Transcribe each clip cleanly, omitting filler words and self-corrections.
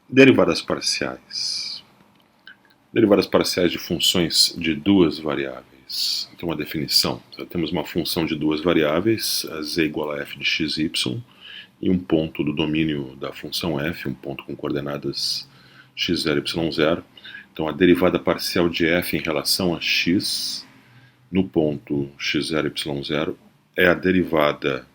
Derivadas parciais. Derivadas parciais de funções de duas variáveis. Então, uma definição. Temos uma função de duas variáveis, a z igual a f de x, y, e um ponto do domínio da função f, um ponto com coordenadas x0, y0. Então, a derivada parcial de f em relação a x no ponto x0, y0 é a derivada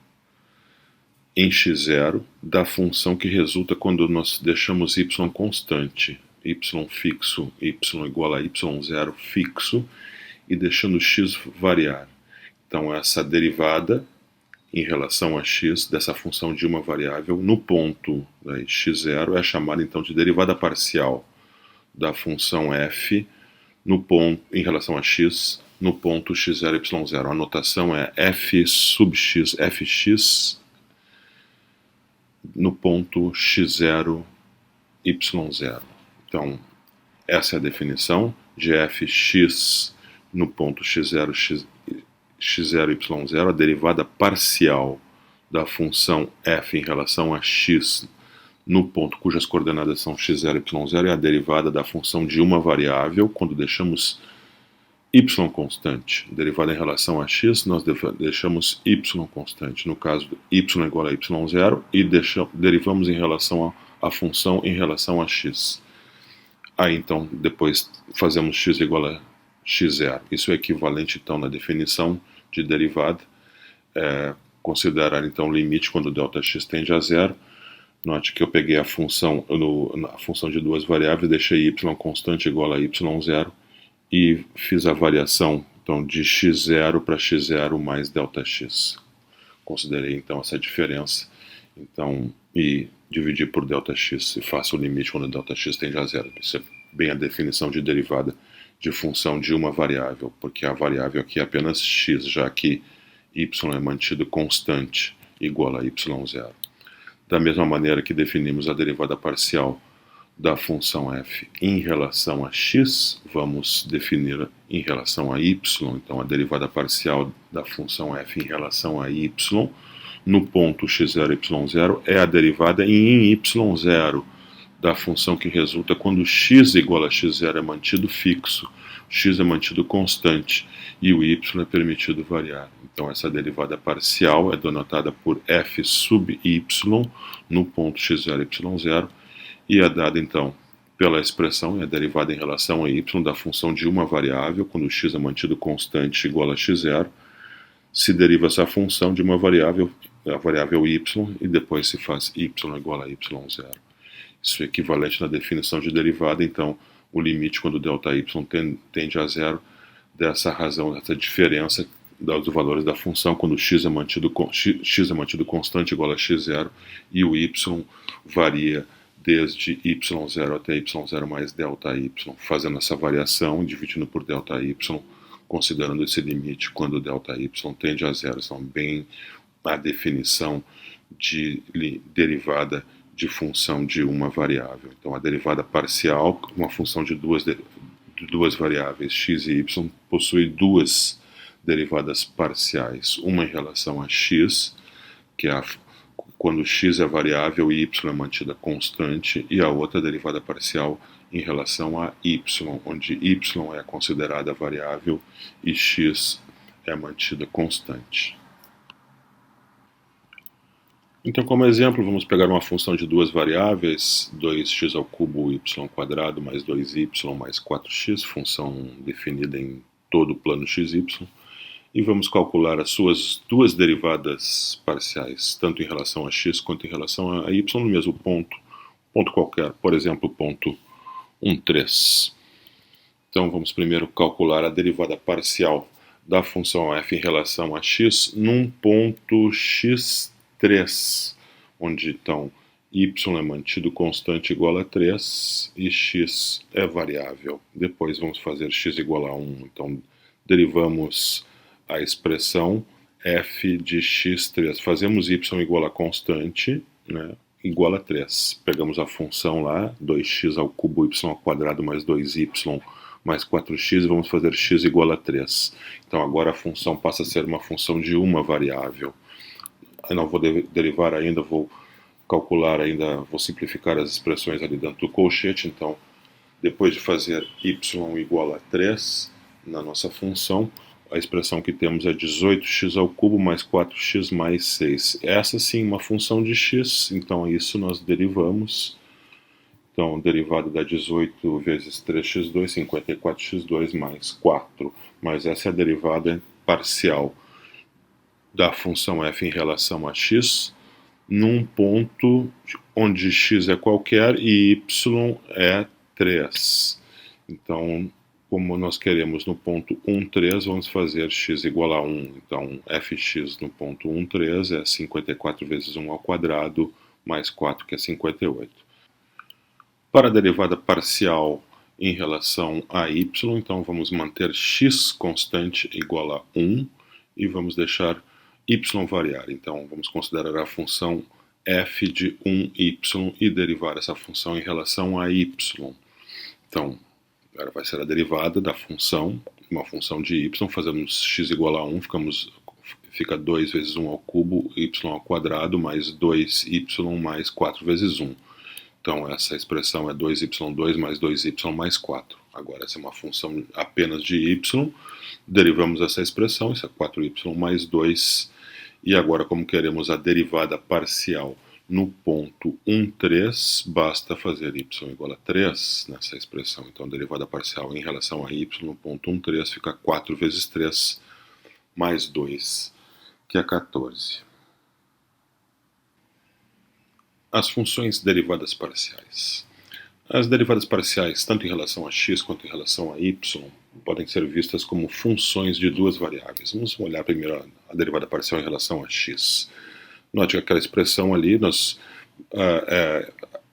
em x0 da função que resulta quando nós deixamos y constante, y fixo, y igual a y0 fixo, e deixando x variar. Então, essa derivada em relação a x dessa função de uma variável no ponto x0 é chamada então de derivada parcial da função f no ponto, em relação a x no ponto x0, y0. A notação é f sub x, fx no ponto x0, y0. Então, essa é a definição de fx no ponto x0, x0, y0, a derivada parcial da função f em relação a x no ponto cujas coordenadas são x0, y0, é a derivada da função de uma variável quando deixamos y constante. Derivada em relação a x, nós deixamos y constante. No caso, y igual a y0 e derivamos em relação à função em relação a x. Aí, então, depois fazemos x igual a x0. Isso é equivalente, então, na definição de derivada. Considerar, então, o limite quando Δx tende a zero. Note que eu peguei a função, na função de duas variáveis, deixei y constante igual a y0 e fiz a variação então, de x0 para x0 mais Δx. Considerei, então, essa diferença então, e dividi por Δx e faço o limite quando Δx tende a zero. Isso é bem a definição de derivada de função de uma variável, porque a variável aqui é apenas x, já que y é mantido constante, igual a y0. Da mesma maneira que definimos a derivada parcial da função f em relação a x, vamos definir em relação a y. Então, a derivada parcial da função f em relação a y no ponto x0, y0 é a derivada em y0 da função que resulta quando x igual a x0 é mantido fixo, x é mantido constante e o y é permitido variar. Então, essa derivada parcial é denotada por f sub y no ponto x0, y0 e é dada, então, pela expressão, é a derivada em relação a y da função de uma variável, quando x é mantido constante igual a x0, se deriva essa função de uma variável, a variável y, e depois se faz y igual a y0. Isso é equivalente na definição de derivada, então, o limite quando Δy tende a zero, dessa razão, dessa diferença dos valores da função, quando x é mantido constante igual a x0, e o y varia desde y0 até y0 mais Δy, fazendo essa variação, dividindo por Δy, considerando esse limite quando Δy tende a zero. São bem a definição de derivada de função de uma variável. Então, a derivada parcial, uma função de duas variáveis, x e y, possui duas derivadas parciais. Uma em relação a x, que é quando x é variável e y é mantida constante, e a outra derivada parcial em relação a y, onde y é considerada variável e x é mantida constante. Então, como exemplo, vamos pegar uma função de duas variáveis, 2x ao cubo y quadrado mais 2y mais 4x, função definida em todo o plano xy, e vamos calcular as suas duas derivadas parciais, tanto em relação a x quanto em relação a y, no mesmo ponto qualquer, por exemplo, ponto 1, 3. Então, vamos primeiro calcular a derivada parcial da função f em relação a x num ponto x3, onde então y é mantido constante igual a 3 e x é variável. Depois vamos fazer x igual a 1, então derivamos a expressão f de x3. Fazemos y igual a constante, né, igual a 3. Pegamos a função lá, 2x ao cubo y ao quadrado mais 2y mais 4x, e vamos fazer x igual a 3. Então agora a função passa a ser uma função de uma variável. Eu não vou derivar ainda, vou calcular ainda, vou simplificar as expressões ali dentro do colchete, então depois de fazer y igual a 3 na nossa função, a expressão que temos é 18x ao cubo mais 4x mais 6. Essa sim uma função de x, então isso nós derivamos. Então, derivada da 18 vezes 3x2, 54x2 mais 4. Mas essa é a derivada parcial da função f em relação a x, num ponto onde x é qualquer e y é 3. Então, como nós queremos no ponto 1, 3, vamos fazer x igual a 1. Então, fx no ponto 1, 3 é 54 vezes 1 ao quadrado, mais 4, que é 58. Para a derivada parcial em relação a y, então vamos manter x constante igual a 1 e vamos deixar y variar. Então, vamos considerar a função f de 1y e derivar essa função em relação a y. Então, agora vai ser a derivada da função, uma função de y, fazemos x igual a 1, fica 2 vezes 1 ao cubo, y ao quadrado, mais 2y mais 4 vezes 1. Então, essa expressão é 2y2 mais 2y mais 4. Agora, essa é uma função apenas de y, derivamos essa expressão, isso é 4y mais 2. E agora, como queremos a derivada parcial no ponto 1, 3, basta fazer y igual a 3 nessa expressão. Então, a derivada parcial em relação a y no ponto 1, 3 fica 4 vezes 3 mais 2, que é 14. As funções derivadas parciais. As derivadas parciais, tanto em relação a x quanto em relação a y, podem ser vistas como funções de duas variáveis. Vamos olhar primeiro a derivada parcial em relação a x. Note que aquela expressão ali,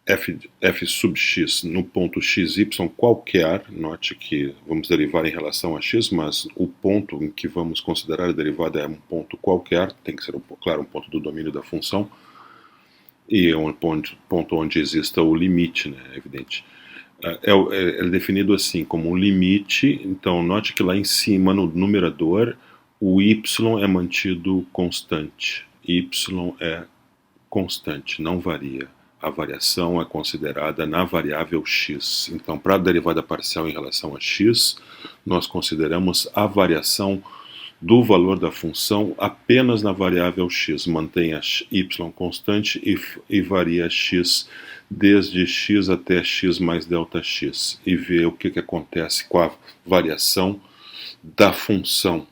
f sub x no ponto xy qualquer, note que vamos derivar em relação a x, mas o ponto em que vamos considerar a derivada é um ponto qualquer, tem que ser, claro, um ponto do domínio da função, e é um ponto onde exista o limite, né, é evidente. É definido assim, como um limite. Então, note que lá em cima, no numerador, o y é mantido constante. Y é constante, não varia. A variação é considerada na variável x. Então, para a derivada parcial em relação a x, nós consideramos a variação do valor da função apenas na variável x, mantém a y constante e varia x desde x até x mais ΔX, e vê o que acontece com a variação da função.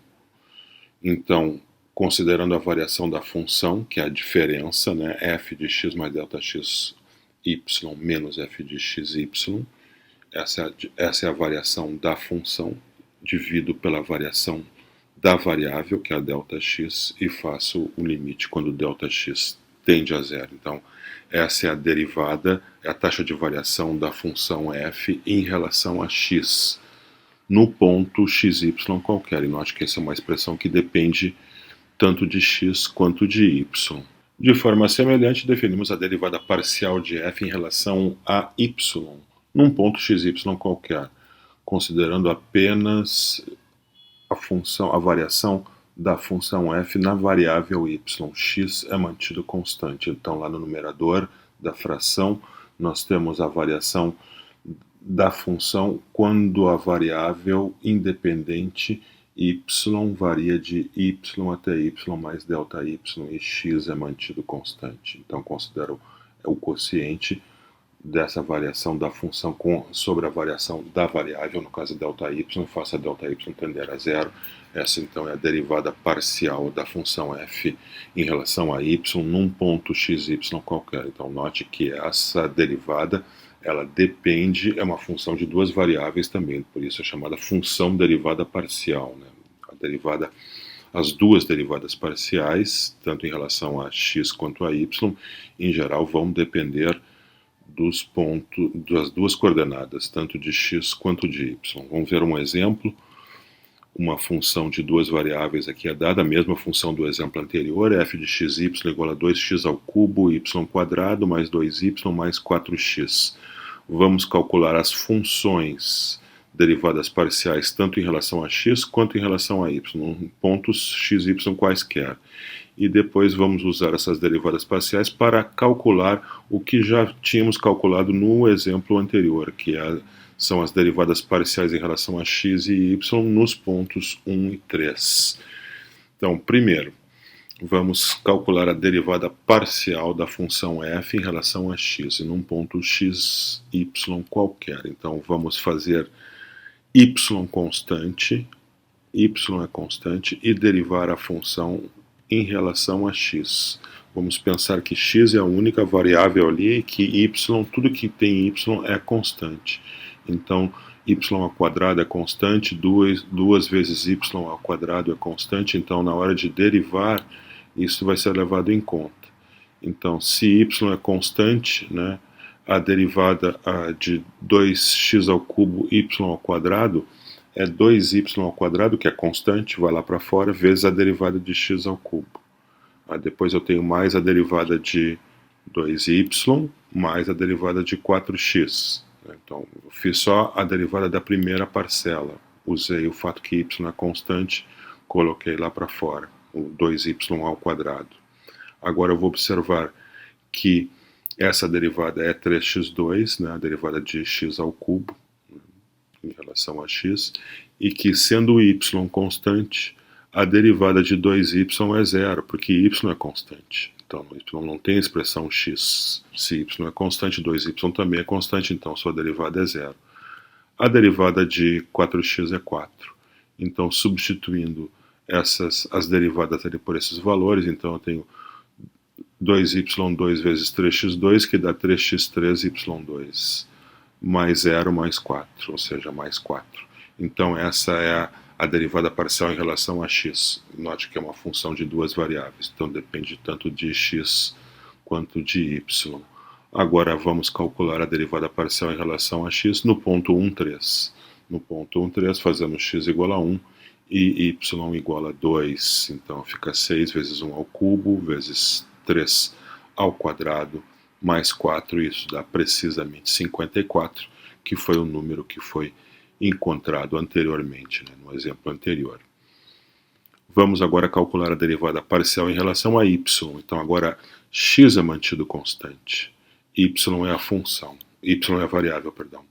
Então, considerando a variação da função, que é a diferença, né, f de x mais ΔX y menos f de xy, essa é a variação da função, divido pela variação da variável, que é a ΔX, e faço o limite quando ΔX tende a zero. Então, essa é a derivada, é a taxa de variação da função f em relação a x, no ponto xy qualquer. E note que essa é uma expressão que depende tanto de x quanto de y. De forma semelhante, definimos a derivada parcial de f em relação a y, num ponto xy qualquer, considerando apenas a variação da função f na variável y. X é mantido constante. Então, lá no numerador da fração, nós temos a variação da função quando a variável independente y varia de y até y mais ΔY e x é mantido constante. Então, considero o quociente dessa variação da função sobre a variação da variável, no caso ΔY, faça ΔY tender a zero. Essa então é a derivada parcial da função f em relação a y num ponto xy qualquer. Então note que essa derivada, ela depende, é uma função de duas variáveis também, por isso é chamada função derivada parcial, né? As duas derivadas parciais, tanto em relação a x quanto a y, em geral vão depender das duas coordenadas, tanto de x quanto de y. Vamos ver um exemplo. Uma função de duas variáveis aqui é dada, a mesma função do exemplo anterior, f de xy igual a 2x ao cubo, y quadrado, mais 2y mais 4x. Vamos calcular as funções derivadas parciais, tanto em relação a x quanto em relação a y, em pontos xy quaisquer. e depois vamos usar essas derivadas parciais para calcular o que já tínhamos calculado no exemplo anterior, que são as derivadas parciais em relação a x e y nos pontos 1 e 3. Então, primeiro, vamos calcular a derivada parcial da função f em relação a x, num ponto x, y qualquer. Então, vamos fazer y constante, y é constante, e derivar a função em relação a x. Vamos pensar que x é a única variável ali e que y, tudo que tem y é constante. Então, y ao quadrado é constante, 2 vezes y ao quadrado é constante, então na hora de derivar, isso vai ser levado em conta. Então, se y é constante, né, a derivada de 2x ao cubo y ao quadrado é 2y ao quadrado, que é constante, vai lá para fora, vezes a derivada de x ao cubo. Depois eu tenho mais a derivada de 2y, mais a derivada de 4x. Então, eu fiz só a derivada da primeira parcela. Usei o fato que y é constante, coloquei lá para fora, o 2y ao quadrado. Agora eu vou observar que essa derivada é 3x2, né, a derivada de x ao cubo, em relação a x, e que, sendo y constante, a derivada de 2y é zero, porque y é constante. Então, y não tem expressão x. Se y é constante, 2y também é constante, então sua derivada é zero. A derivada de 4x é 4. Então, substituindo as derivadas ali por esses valores, então eu tenho 2y2 vezes 3x2, que dá 3x3y2, mais 0 mais 4, ou seja, mais 4. Então, essa é a derivada parcial em relação a x. Note que é uma função de duas variáveis, então depende tanto de x quanto de y. Agora vamos calcular a derivada parcial em relação a x no ponto 1, 3. No ponto 1, 3 fazemos x igual a 1 e y igual a 2. Então fica 6 vezes 1 ao cubo, vezes 3 ao quadrado, mais 4, isso dá precisamente 54, que foi o número que foi encontrado anteriormente, né, no exemplo anterior. Vamos agora calcular a derivada parcial em relação a y. Então agora x é mantido constante, y é a função, y é a variável, perdão.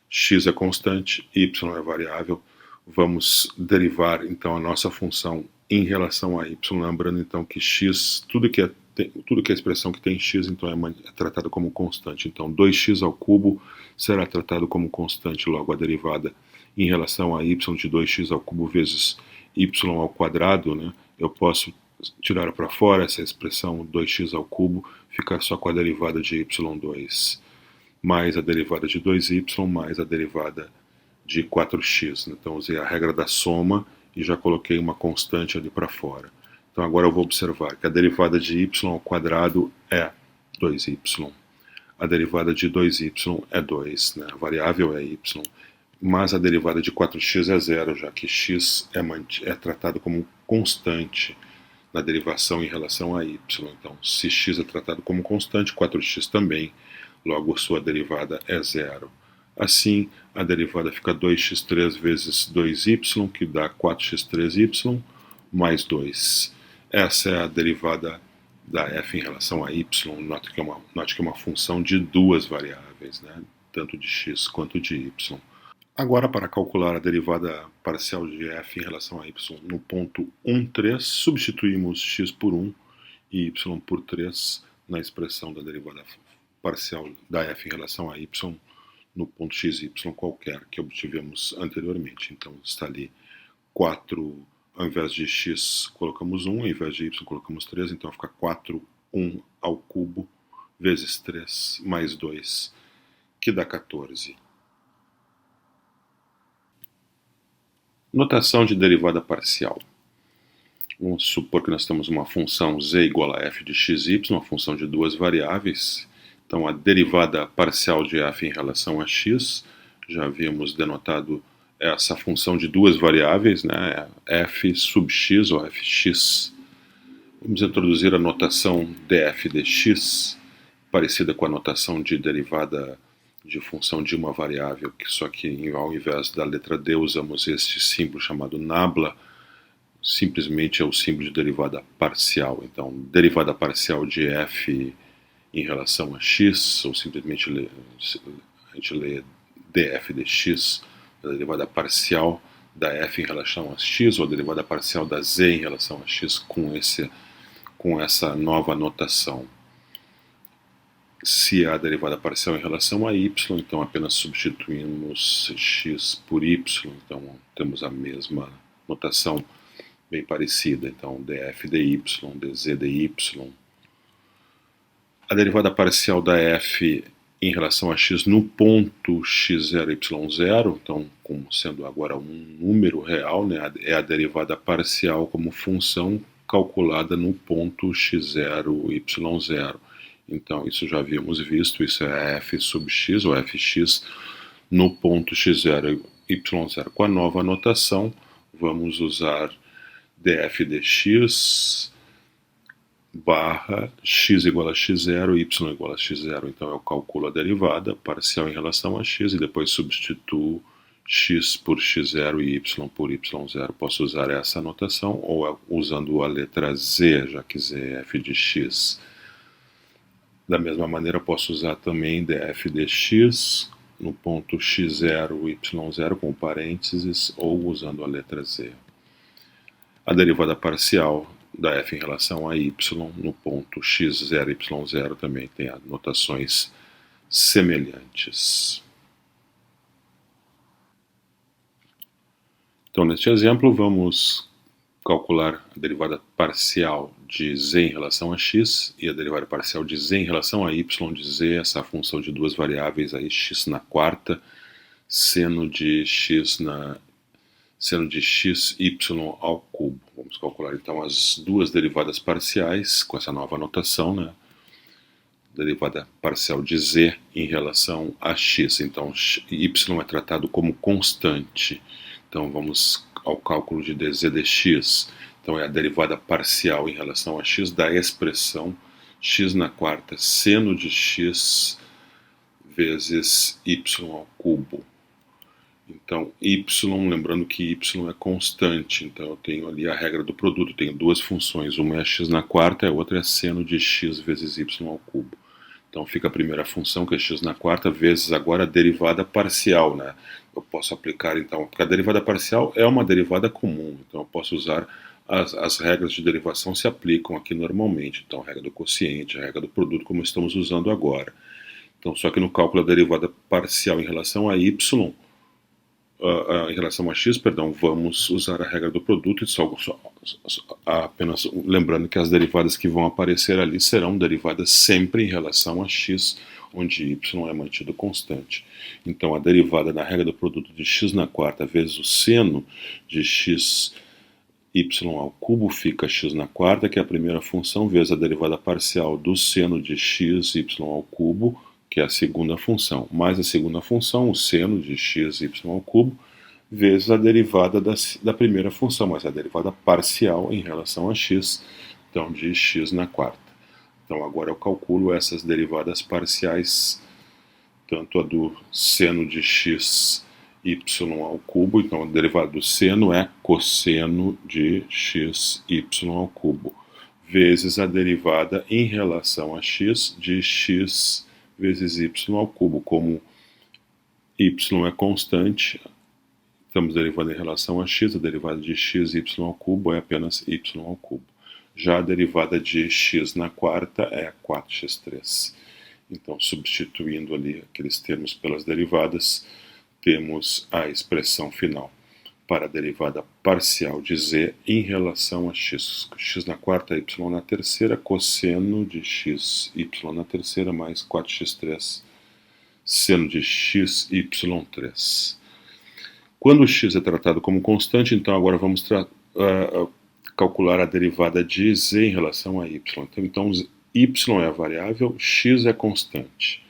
X é constante, y é variável. Vamos derivar então a nossa função em relação a y, lembrando então que x, tudo que é a expressão que tem x, então é tratado como constante. Então 2x ao cubo será tratado como constante, logo a derivada em relação a y de 2x ao cubo vezes y ao quadrado, né? Eu posso tirar para fora essa expressão 2x ao cubo, ficar só com a derivada de y2, mais a derivada de 2y, mais a derivada de 4x. Então usei a regra da soma e já coloquei uma constante ali para fora. Então agora eu vou observar que a derivada de y ao quadrado é 2y. A derivada de 2y é 2, né? A variável é y. Mas a derivada de 4x é zero, já que x é tratado como constante na derivação em relação a y. Então, se x é tratado como constante, 4x também, logo sua derivada é zero. Assim, a derivada fica 2x3 vezes 2y, que dá 4x3y, mais 2. Essa é a derivada da f em relação a y. Note que é uma função de duas variáveis, né? Tanto de x quanto de y. Agora, para calcular a derivada parcial de f em relação a y no ponto 1, 3, substituímos x por 1 e y por 3 na expressão da derivada parcial da f em relação a y no ponto x e y qualquer que obtivemos anteriormente. Então está ali 4, ao invés de x colocamos 1, ao invés de y colocamos 3, então fica 4, 1 ao cubo vezes 3 mais 2, que dá 14. Notação de derivada parcial. Vamos supor que nós temos uma função z igual a f de x e y, uma função de duas variáveis. Então a derivada parcial de f em relação a x, já havíamos denotado essa função de duas variáveis, né, f sub x ou fx. Vamos introduzir a notação df dx, parecida com a notação de derivada de função de uma variável, só que ao invés da letra d usamos este símbolo chamado nabla, simplesmente é o símbolo de derivada parcial. Então, derivada parcial de f em relação a x, ou simplesmente a gente lê df de x, a derivada parcial da f em relação a x, ou a derivada parcial da z em relação a x com essa nova notação. Se a derivada parcial em relação a y, então apenas substituímos x por y, então temos a mesma notação bem parecida, então df dy, dz dy. A derivada parcial da f em relação a x no ponto x0, y0, então como sendo agora um número real, né, é a derivada parcial como função calculada no ponto x0, y0. Então isso já havíamos visto, isso é f sub x, ou fx, no ponto x0, y0. Com a nova notação, vamos usar df dx barra x igual a x0, y igual a x0. Então eu calculo a derivada parcial em relação a x e depois substituo x por x0 e y por y0. Posso usar essa notação ou usando a letra z, já que z é f de x. Da mesma maneira posso usar também df dx no ponto x0, y0 com parênteses ou usando a letra z. A derivada parcial da f em relação a y no ponto x0, y0 também tem notações semelhantes. Então, neste exemplo, vamos calcular a derivada parcial de z em relação a x e a derivada parcial de z em relação a y de z, essa função de duas variáveis aí, x na quarta, seno de x y ao cubo. Vamos calcular então as duas derivadas parciais com essa nova notação, né? Derivada parcial de z em relação a x. Então, y é tratado como constante. Então, vamos ao cálculo de dz dx. Então, é a derivada parcial em relação a x da expressão x na quarta seno de x vezes y ao cubo. Então, y, lembrando que y é constante, então eu tenho ali a regra do produto, tenho duas funções, uma é x na quarta, a outra é seno de x vezes y ao cubo. Então fica a primeira função, que é x na quarta, vezes agora a derivada parcial, né? Eu posso aplicar, então, porque a derivada parcial é uma derivada comum, então eu posso usar, as regras de derivação se aplicam aqui normalmente, então a regra do quociente, a regra do produto, como estamos usando agora. Então, só que no cálculo da derivada parcial em relação a y, em relação a x, perdão, vamos usar a regra do produto, apenas lembrando que as derivadas que vão aparecer ali serão derivadas sempre em relação a x, onde y é mantido constante. Então a derivada da regra do produto de x na quarta vezes o seno de x y ao cubo fica x na quarta, que é a primeira função, vezes a derivada parcial do seno de x y ao cubo, que é a segunda função, mais a segunda função, o seno de x y ao cubo, vezes a derivada da primeira função, mas a derivada parcial em relação a x, então de x na quarta. Então agora eu calculo essas derivadas parciais, tanto a do seno de x y ao cubo, então a derivada do seno é cosseno de x y ao cubo, vezes a derivada em relação a x de x vezes y ao cubo. Como y é constante, estamos derivando em relação a x, a derivada de x y ao cubo é apenas y ao cubo. Já a derivada de x na quarta é 4x3. Então, substituindo ali aqueles termos pelas derivadas, temos a expressão final para a derivada parcial de z em relação a x. X na quarta, y na terceira, cosseno de x, y na terceira, mais 4x3, seno de x, y3. Quando o x é tratado como constante, então agora vamos calcular a derivada de z em relação a y. Então, y é a variável, x é constante.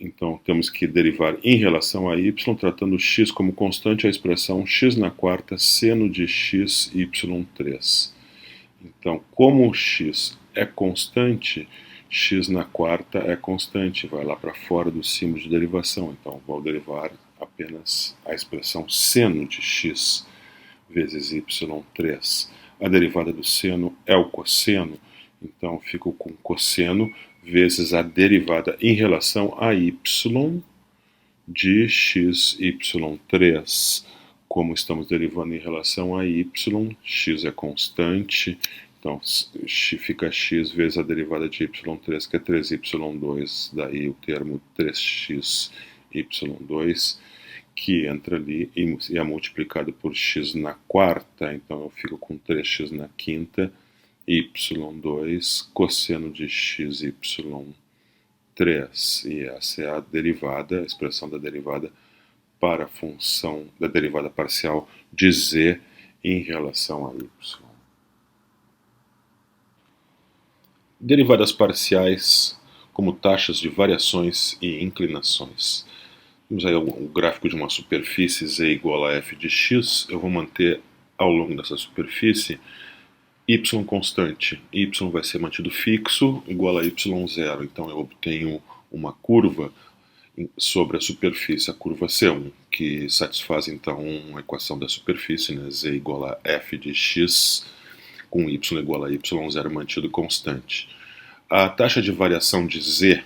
Então, temos que derivar em relação a y, tratando x como constante, a expressão x na quarta seno de x, y3. Então, como x é constante, x na quarta é constante, vai lá para fora do símbolo de derivação. Então, vou derivar apenas a expressão seno de x vezes y3. A derivada do seno é o cosseno, então eu fico com cosseno vezes a derivada em relação a y de xy3. Como estamos derivando em relação a y, x é constante, então fica x vezes a derivada de y3, que é 3y2, daí o termo 3xy2, que entra ali e é multiplicado por x na quarta, então eu fico com 3x na quinta, y2, cosseno de xy3, e essa é a derivada, a expressão da derivada para a função da derivada parcial de z em relação a y. Derivadas parciais como taxas de variações e inclinações. Temos aí o gráfico de uma superfície z igual a f de x. Eu vou manter ao longo dessa superfície y constante. Y vai ser mantido fixo igual a y0. Então eu obtenho uma curva sobre a superfície, a curva C1, que satisfaz então a equação da superfície, né? Z igual a f de x com y igual a y0 mantido constante. A taxa de variação de z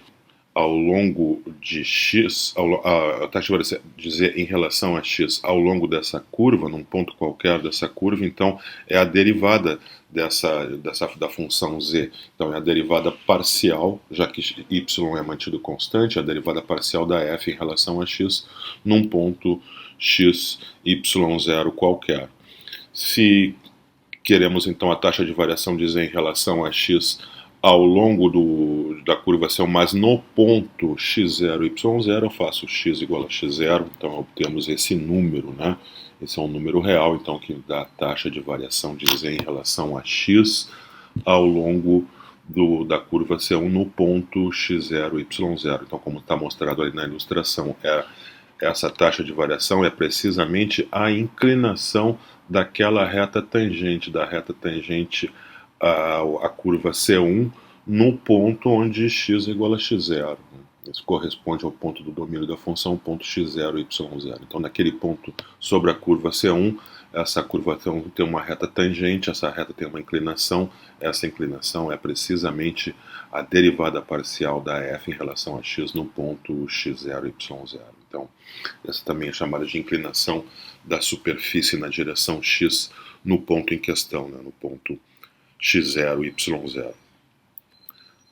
ao longo de x, a taxa de variação de z em relação a x ao longo dessa curva, num ponto qualquer dessa curva, então é a derivada da função z. Então é a derivada parcial, já que y é mantido constante, a derivada parcial da f em relação a x num ponto x, y0 qualquer. Se queremos então a taxa de variação de z em relação a x ao longo da curva C1, mas no ponto x0, y0, eu faço x igual a x0, então obtemos esse número, né? Esse é um número real, então, que dá a taxa de variação de z em relação a x ao longo da curva C1 no ponto x0, y0. Então, como está mostrado ali na ilustração, essa taxa de variação é precisamente a inclinação daquela reta tangente, da reta tangente a curva C1 no ponto onde x é igual a x0. Isso corresponde ao ponto do domínio da função, ponto x0, y0. Então, naquele ponto sobre a curva C1, essa curva tem uma reta tangente, essa reta tem uma inclinação, essa inclinação é precisamente a derivada parcial da f em relação a x no ponto x0, y0. Então, essa também é chamada de inclinação da superfície na direção x no ponto em questão, né, no ponto x0, y0.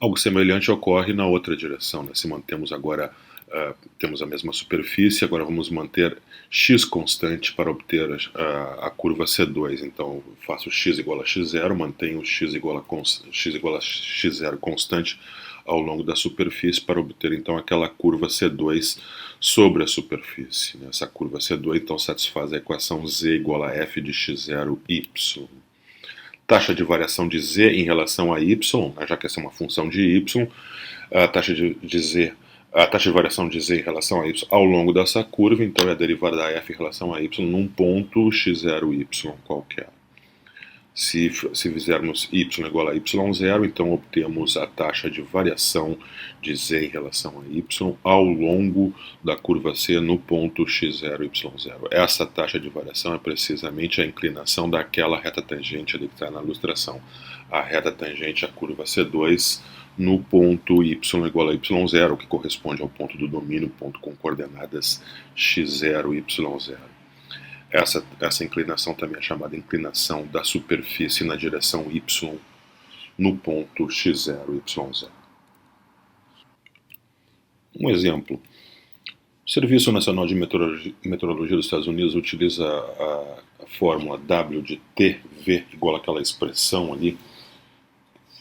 Algo semelhante ocorre na outra direção, né? Se mantemos agora, temos a mesma superfície, agora vamos manter x constante para obter a curva C2. Então, eu faço x igual a x0, mantenho x igual a x0 constante ao longo da superfície para obter então aquela curva C2 sobre a superfície. Essa curva C2 então satisfaz a equação z igual a f de x0, y. Taxa de variação de z em relação a y, já que essa é uma função de y, a taxa de variação de z em relação a y ao longo dessa curva, então é a derivada da f em relação a y num ponto x0, y qualquer. Se fizermos y igual a y0, então obtemos a taxa de variação de z em relação a y ao longo da curva C no ponto x0, y0. Essa taxa de variação é precisamente a inclinação daquela reta tangente ali que está na ilustração. A reta tangente à curva C2 no ponto y igual a y0, que corresponde ao ponto do domínio, ponto com coordenadas x0, y0. Essa inclinação também é chamada inclinação da superfície na direção y no ponto x0, y0. Um exemplo. O Serviço Nacional de Meteorologia dos Estados Unidos utiliza a fórmula W de TV igual àquela expressão ali,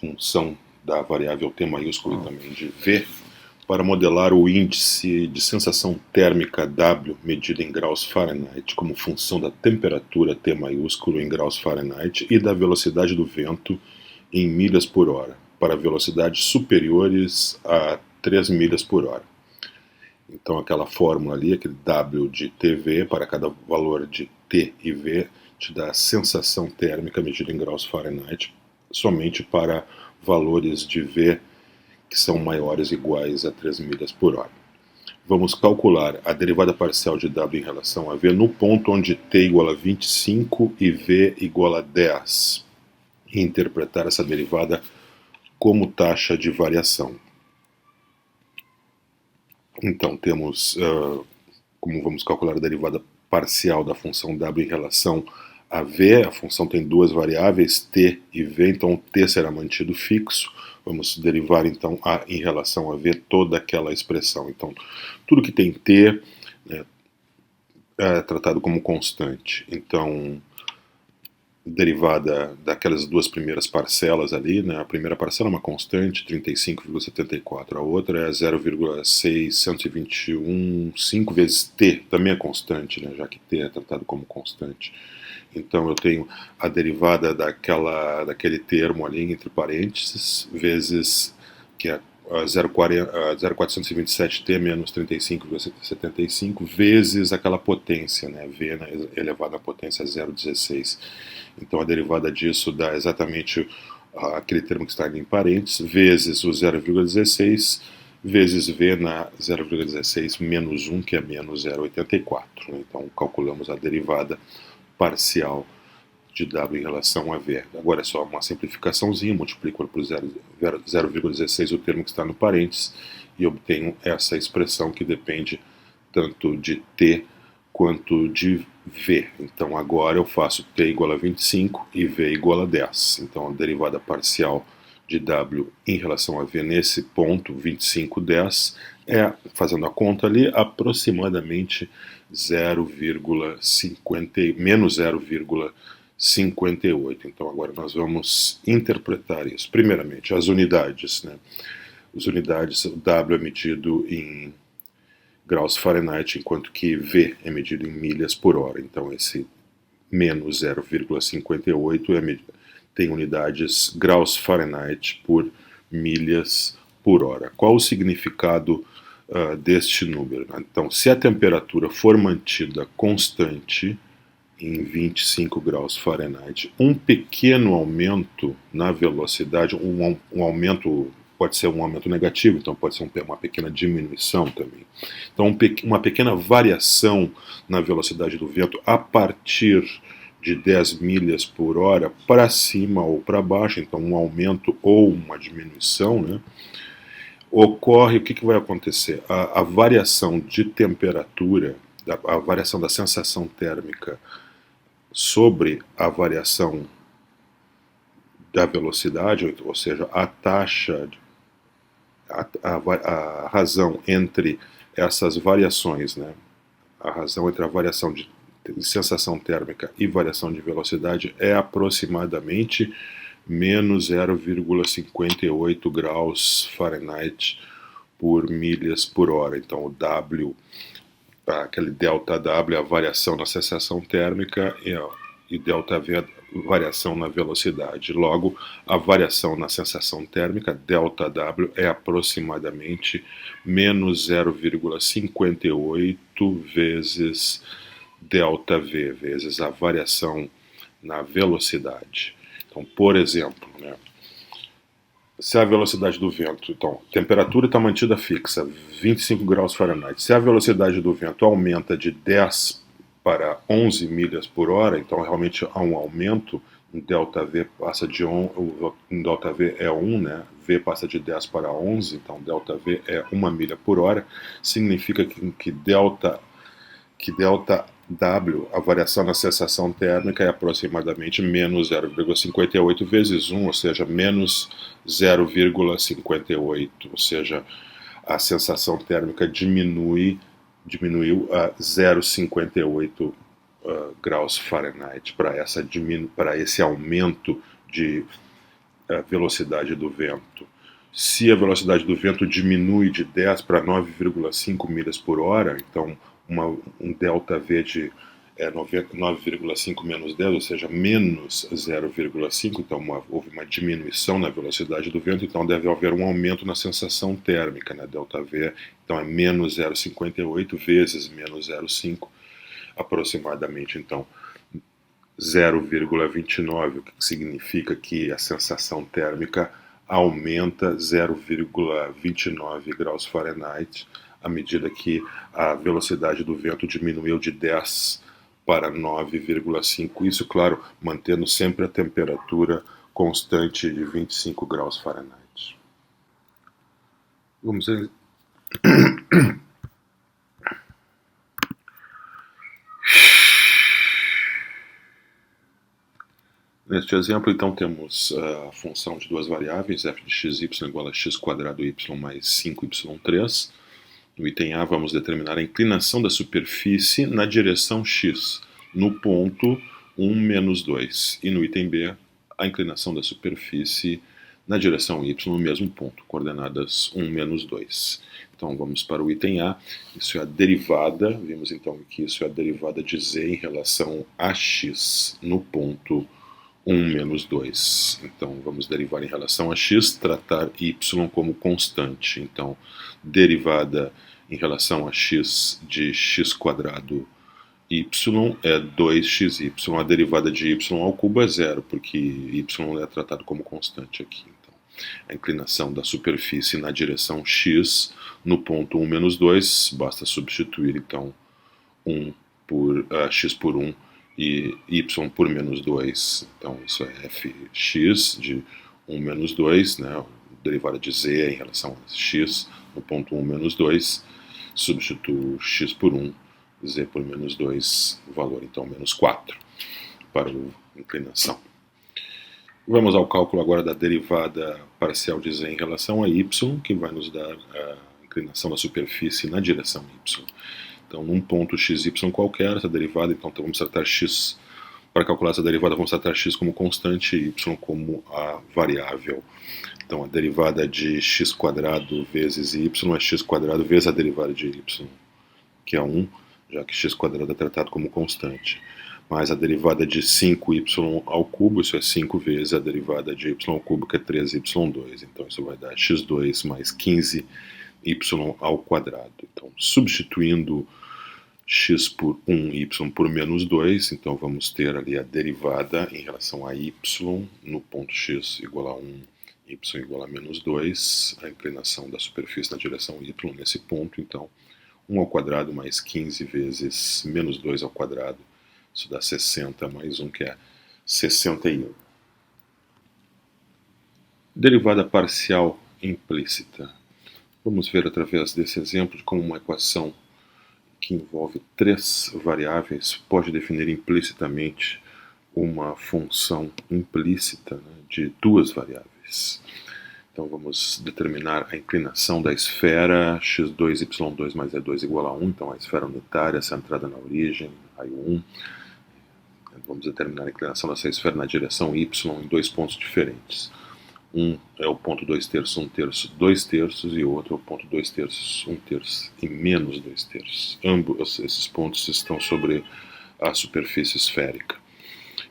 função da variável T maiúsculo e também de V, para modelar o índice de sensação térmica W medido em graus Fahrenheit como função da temperatura T maiúsculo em graus Fahrenheit e da velocidade do vento em milhas por hora, para velocidades superiores a 3 milhas por hora. Então aquela fórmula ali, aquele W de TV, para cada valor de T e V, te dá a sensação térmica medida em graus Fahrenheit, somente para valores de V que são maiores ou iguais a 3 milhas por hora. vamos calcular a derivada parcial de W em relação a V no ponto onde t igual a 25 e V igual a 10, e interpretar essa derivada como taxa de variação. Então, temos, como vamos calcular a derivada parcial da função W em relação a V, a função tem duas variáveis, t e v, então o t será mantido fixo. Vamos derivar, então, em relação a v toda aquela expressão. Então, tudo que tem t, né, é tratado como constante. Então, derivada daquelas duas primeiras parcelas ali, né? A primeira parcela é uma constante, 35,74, a outra é 0,621, 5 vezes t, também é constante, né? Já que t é tratado como constante. Então eu tenho a derivada daquele termo ali entre parênteses, vezes, que é 0,427t menos 35,75, vezes aquela potência, né, v elevado à potência 0,16. Então a derivada disso dá exatamente aquele termo que está ali em parênteses, vezes o 0,16, vezes v na 0,16 menos 1, que é menos 0,84. Então calculamos a derivada parcial de W em relação a V. Agora é só uma simplificaçãozinha, multiplico por 0,16 o termo que está no parênteses e obtenho essa expressão que depende tanto de T quanto de V. Então agora eu faço T igual a 25 e V igual a 10. Então a derivada parcial de W em relação a V nesse ponto, 25, 10, é, fazendo a conta ali, aproximadamente menos 0,58. Então agora nós vamos interpretar isso. Primeiramente, as unidades, né? As unidades, o W é medido em graus Fahrenheit, enquanto que V é medido em milhas por hora. Então esse menos 0,58 tem unidades graus Fahrenheit por milhas por hora. Qual o significado deste número? Então, se a temperatura for mantida constante em 25 graus Fahrenheit, um pequeno aumento na velocidade, um aumento, pode ser um aumento negativo, então pode ser uma pequena diminuição também. Então, uma pequena variação na velocidade do vento a partir de 10 milhas por hora para cima ou para baixo, então um aumento ou uma diminuição, né? Ocorre, o que vai acontecer? A variação de temperatura, a variação da sensação térmica sobre a variação da velocidade, ou seja, a taxa, a razão entre essas variações, né? A razão entre a variação de sensação térmica e variação de velocidade é aproximadamente menos 0,58 graus Fahrenheit por milhas por hora. Então o W, aquele ΔW é a variação na sensação térmica e ΔV é a variação na velocidade. Logo, a variação na sensação térmica, ΔW, é aproximadamente menos 0,58 vezes ΔV, vezes a variação na velocidade. Então, por exemplo, né, se a velocidade do vento, então, a temperatura está mantida fixa, 25 graus Fahrenheit. Se a velocidade do vento aumenta de 10 para 11 milhas por hora, então realmente há um aumento, em ΔV passa de 1, em ΔV é 1, né? V passa de 10 para 11, então ΔV é 1 milha por hora, significa que ΔW, a variação na sensação térmica, é aproximadamente menos 0,58 vezes 1, ou seja, menos 0,58, ou seja, a sensação térmica diminuiu a 0,58 graus Fahrenheit para esse aumento de velocidade do vento. Se a velocidade do vento diminui de 10 para 9,5 milhas por hora, então um ΔV de 9,5 menos 10, ou seja, menos 0,5, então houve uma diminuição na velocidade do vento, então deve haver um aumento na sensação térmica, né, ΔV, então é menos 0,58 vezes menos 0,5, aproximadamente, então, 0,29, o que significa que a sensação térmica aumenta 0,29 graus Fahrenheit à medida que a velocidade do vento diminuiu de 10 para 9,5. Isso, claro, mantendo sempre a temperatura constante de 25 graus Fahrenheit. Vamos ver. Neste exemplo, então, temos a função de duas variáveis, f de xy igual a x² y mais 5y3. No item A, vamos determinar a inclinação da superfície na direção x, no ponto 1, menos 2. E no item B, a inclinação da superfície na direção y, no mesmo ponto, coordenadas 1, menos 2. Então, vamos para o item A. Isso é a derivada, vimos então que isso é a derivada de z em relação a x, no ponto 1 menos 2. Então, vamos derivar em relação a x, tratar y como constante. Então, derivada em relação a x de x² y é 2xy. A derivada de y ao cubo é zero, porque y é tratado como constante aqui. Então, a inclinação da superfície na direção x, no ponto 1 menos 2, basta substituir, então, x por 1 e y por menos 2, então isso é fx de 1 menos 2, né, derivada de z em relação a x no ponto 1 menos 2, substituo x por 1, z por menos 2, valor então menos 4 para a inclinação. Vamos ao cálculo agora da derivada parcial de z em relação a y, que vai nos dar a inclinação da superfície na direção y. Então, num ponto xy qualquer, essa derivada, então vamos tratar x, para calcular essa derivada, vamos tratar x como constante e y como a variável. Então, a derivada de x² vezes y é x² vezes a derivada de y, que é 1, já que x² é tratado como constante. Mais a derivada de 5y ao cubo, isso é 5 vezes a derivada de y ao cubo, que é 3y2. Então, isso vai dar x2 mais 15y ao quadrado. Então, substituindo x por 1, y por menos 2, então vamos ter ali a derivada em relação a y no ponto x igual a 1, y igual a menos 2, a inclinação da superfície na direção y nesse ponto, então 1 ao quadrado mais 15 vezes menos 2 ao quadrado, isso dá 60 mais 1, que é 61. Derivada parcial implícita. Vamos ver através desse exemplo de como uma equação que envolve 3 variáveis pode definir implicitamente uma função implícita, né, de 2 variáveis. Então vamos determinar a inclinação da esfera x2, y2 mais e2 igual a 1, então a esfera unitária centrada na origem, raio 1. Vamos determinar a inclinação dessa esfera na direção y em 2 pontos diferentes. Um é o ponto 2/3, 1/3, 2/3, e o outro é o ponto 2/3, 1/3 e menos 2/3. Ambos esses pontos estão sobre a superfície esférica.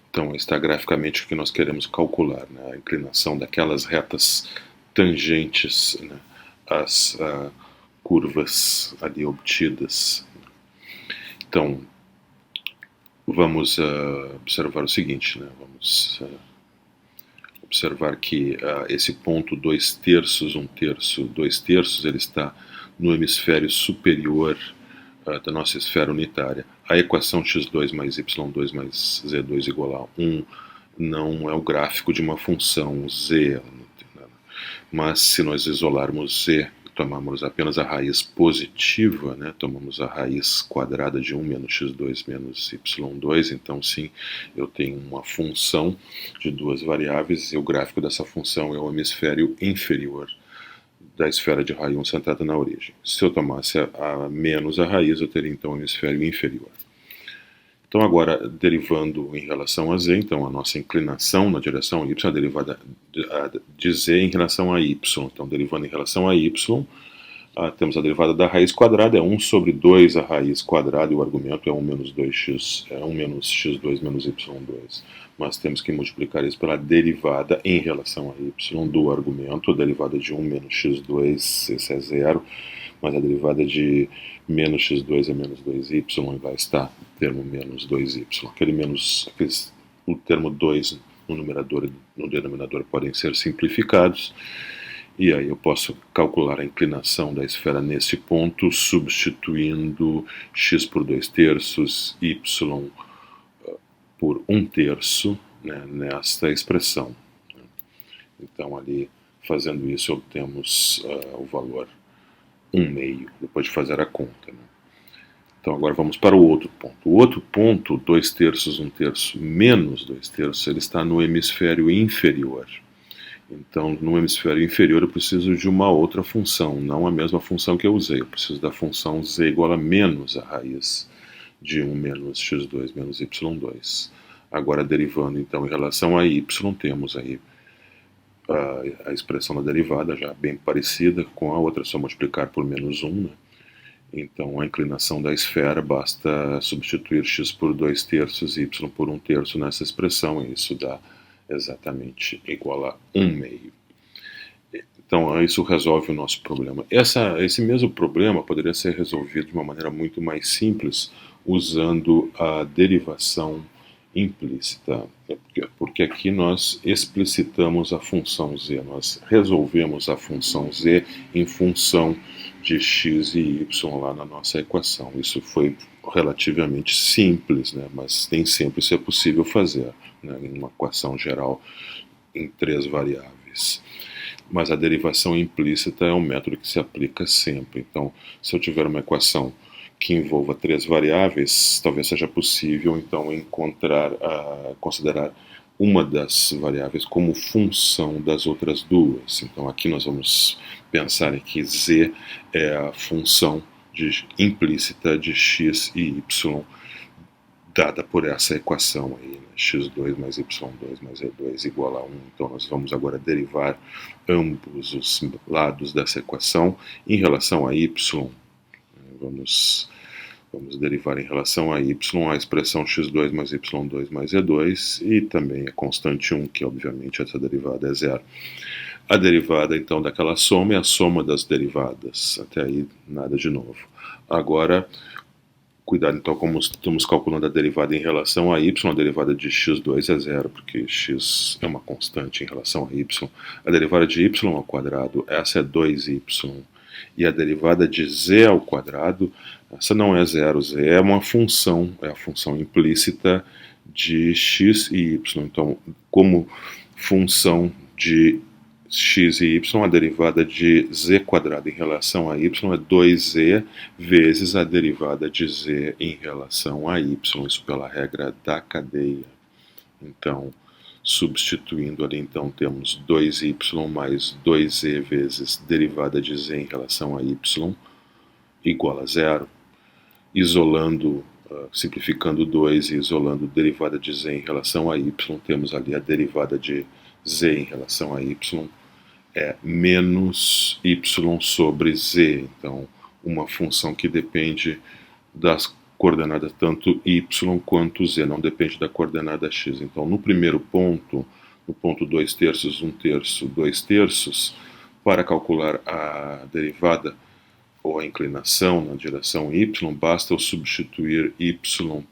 Então, está graficamente o que nós queremos calcular, né? A inclinação daquelas retas tangentes, né, às curvas ali obtidas. Então, vamos observar o seguinte, né? Vamos observar que esse ponto 2/3, 1/3, 2/3, ele está no hemisfério superior da nossa esfera unitária. A equação x2 mais y2 mais z2 igual a 1 não é o gráfico de uma função z, mas se nós isolarmos z, tomarmos apenas a raiz positiva, né, tomamos a raiz quadrada de 1 menos x2 menos y2, então sim, eu tenho uma função de 2 variáveis e o gráfico dessa função é o hemisfério inferior da esfera de raio 1 centrada na origem. Se eu tomasse a menos a raiz, eu teria então o hemisfério inferior. Então agora, derivando em relação a z, então a nossa inclinação na direção y, a derivada de z em relação a y. Então, derivando em relação a y, temos a derivada da raiz quadrada, é 1 sobre 2 a raiz quadrada, e o argumento é 1 menos 2x, é 1 menos x2 menos y2. Mas temos que multiplicar isso pela derivada em relação a y do argumento, a derivada de 1 menos x2, esse é zero, mas a derivada de menos x2 é menos 2y, e vai estar o termo menos 2y. O termo 2 no numerador e no denominador podem ser simplificados, E aí eu posso calcular a inclinação da esfera nesse ponto, substituindo x por 2/3, y por 1/3, né, nesta expressão. Então ali, fazendo isso, obtemos o valor 1/2, depois de fazer a conta. Né? Então agora vamos para o outro ponto. O outro ponto, 2/3, 1/3 menos 2/3, ele está no hemisfério inferior. Então, no hemisfério inferior eu preciso de uma outra função, não a mesma função que eu usei. Eu preciso da função z igual a menos a raiz de 1 menos x2 menos y2. Agora, derivando então em relação a y, temos aí a expressão da derivada já bem parecida com a outra, só multiplicar por menos 1, né? Então, a inclinação da esfera, basta substituir x por 2/3 e y por 1/3 nessa expressão, e isso dá exatamente igual a 1/2. Então, isso resolve o nosso problema. Esse mesmo problema poderia ser resolvido de uma maneira muito mais simples, usando a derivação implícita, porque aqui nós explicitamos a função z, nós resolvemos a função z em função de x e y lá na nossa equação. Isso foi relativamente simples, né? Mas nem sempre isso é possível fazer, né? Em uma equação geral em 3 variáveis. Mas a derivação implícita é um método que se aplica sempre. Então, se eu tiver uma equação que envolva 3 variáveis, talvez seja possível então considerar uma das variáveis como função das outras duas. Então aqui nós vamos pensar que z é a função implícita de x e y dada por essa equação aí, né? x2 mais y2 mais e2 igual a 1. Então nós vamos agora derivar ambos os lados dessa equação em relação a y. Vamos derivar em relação a y a expressão x2 mais y2 mais e2 e também a constante 1, que obviamente essa derivada é zero. A derivada então daquela soma é a soma das derivadas. Até aí nada de novo. Agora, cuidado então como estamos calculando a derivada em relação a y, a derivada de x2 é zero, porque x é uma constante em relação a y. A derivada de y ao quadrado, essa é 2y. E a derivada de z ao quadrado, essa não é zero, z é uma função, é a função implícita de x e y. Então, como função de x e y, a derivada de z quadrado em relação a y é 2z vezes a derivada de z em relação a y, isso pela regra da cadeia. Então, substituindo ali, então, temos 2y mais 2z vezes derivada de z em relação a y igual a zero. Isolando, simplificando 2 e isolando derivada de z em relação a y, temos ali a derivada de z em relação a y é menos y sobre z. Então, uma função que depende das coordenada tanto y quanto z, não depende da coordenada x. Então, no primeiro ponto, no ponto 2/3, 1/3, 2/3, para calcular a derivada ou a inclinação na direção y, basta eu substituir y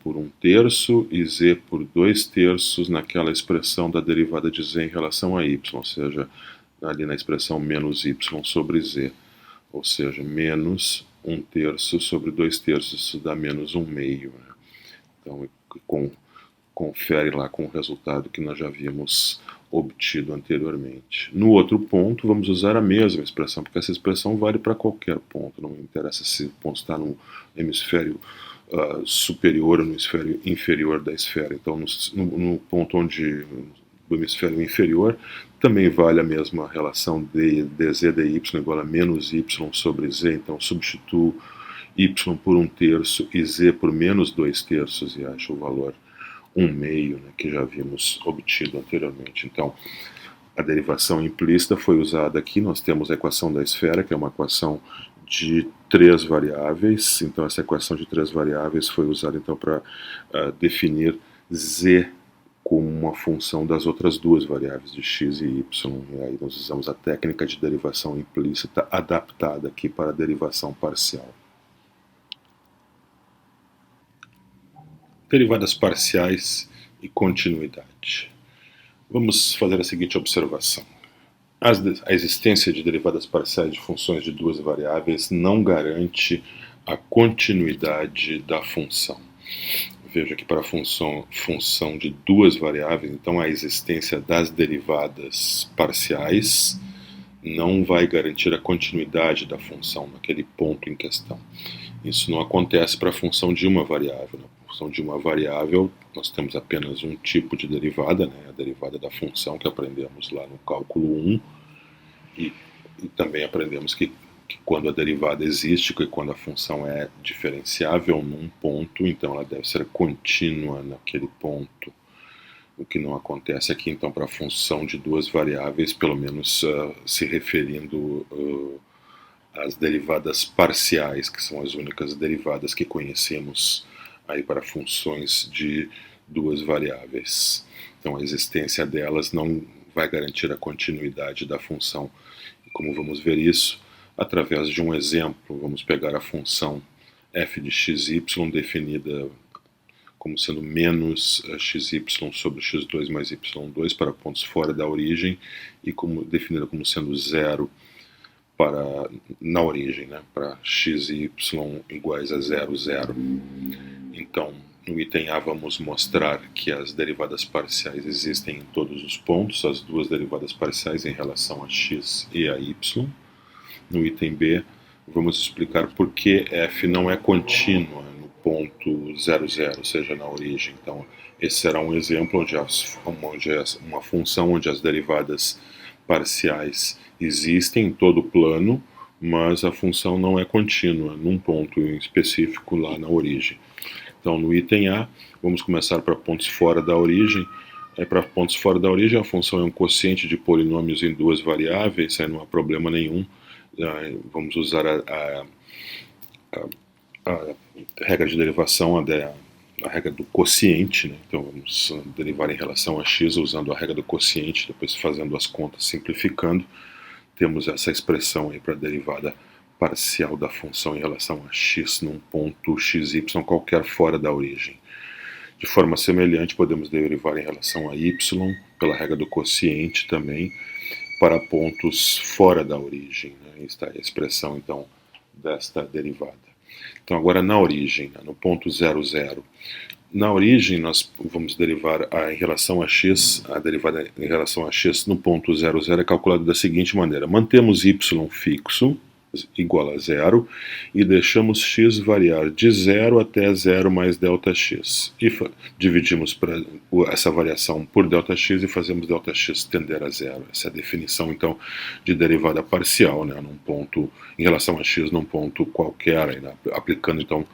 por 1/3 e z por 2/3 naquela expressão da derivada de z em relação a y, ou seja, ali na expressão menos y sobre z, ou seja, menos 1/3 sobre 2/3, isso dá menos 1/2. Né? Então, confere lá com o resultado que nós já havíamos obtido anteriormente. No outro ponto, vamos usar a mesma expressão, porque essa expressão vale para qualquer ponto, não interessa se o ponto está no hemisfério superior ou no hemisfério inferior da esfera. Então, no ponto do hemisfério inferior, também vale a mesma relação de dz dy igual a menos y sobre z. Então, substituo y por 1/3 e z por menos 2/3 e acho o valor 1/2, né, que já havíamos obtido anteriormente. Então, a derivação implícita foi usada aqui. Nós temos a equação da esfera, que é uma equação de 3 variáveis. Então, essa equação de 3 variáveis foi usada então para definir z como uma função das outras duas variáveis de x e y. E aí nós usamos a técnica de derivação implícita adaptada aqui para a derivação parcial. Derivadas parciais e continuidade. Vamos fazer a seguinte observação. A existência de derivadas parciais de funções de duas variáveis não garante a continuidade da função. Veja que para a função de duas variáveis, então a existência das derivadas parciais não vai garantir a continuidade da função naquele ponto em questão. Isso não acontece para a função de uma variável. Na função de uma variável, nós temos apenas um tipo de derivada, né? A derivada da função que aprendemos lá no cálculo 1, e também aprendemos que quando a derivada existe, que quando a função é diferenciável num ponto, então ela deve ser contínua naquele ponto. O que não acontece aqui, então, para a função de duas variáveis, pelo menos se referindo às derivadas parciais, que são as únicas derivadas que conhecemos aí para funções de duas variáveis. Então, a existência delas não vai garantir a continuidade da função. E como vamos ver isso? Através de um exemplo, vamos pegar a função f de xy definida como sendo menos xy sobre x2 mais y2 para pontos fora da origem e definida como sendo zero na origem, né, para x e y iguais a 0, 0. Então, no item A vamos mostrar que as derivadas parciais existem em todos os pontos, as duas derivadas parciais em relação a x e a y. No item B, vamos explicar por que f não é contínua no ponto 0, 0, ou seja, na origem. Então, esse será um exemplo onde uma função onde as derivadas parciais existem em todo o plano, mas a função não é contínua num ponto em específico lá na origem. Então, no item A, vamos começar para pontos fora da origem. Para pontos fora da origem, a função é um quociente de polinômios em duas variáveis, aí não há problema nenhum. Vamos usar a regra de derivação, a regra do quociente, né? Então vamos derivar em relação a x usando a regra do quociente, depois fazendo as contas, simplificando, temos essa expressão aí para a derivada parcial da função em relação a x num ponto xy qualquer fora da origem. De forma semelhante, podemos derivar em relação a y, pela regra do quociente também, para pontos fora da origem, né? Está a expressão, então, desta derivada. Então, agora na origem, né? No ponto 0, 0. Na origem, nós vamos derivar em relação a x, a derivada em relação a x no ponto 0, 0 é calculada da seguinte maneira. Mantemos y fixo, igual a 0, e deixamos x variar de 0 até 0 mais ΔX. E dividimos essa variação por ΔX e fazemos ΔX tender a 0. Essa é a definição, então, de derivada parcial, né, num ponto, em relação a x num ponto qualquer, aí, né, aplicando, então,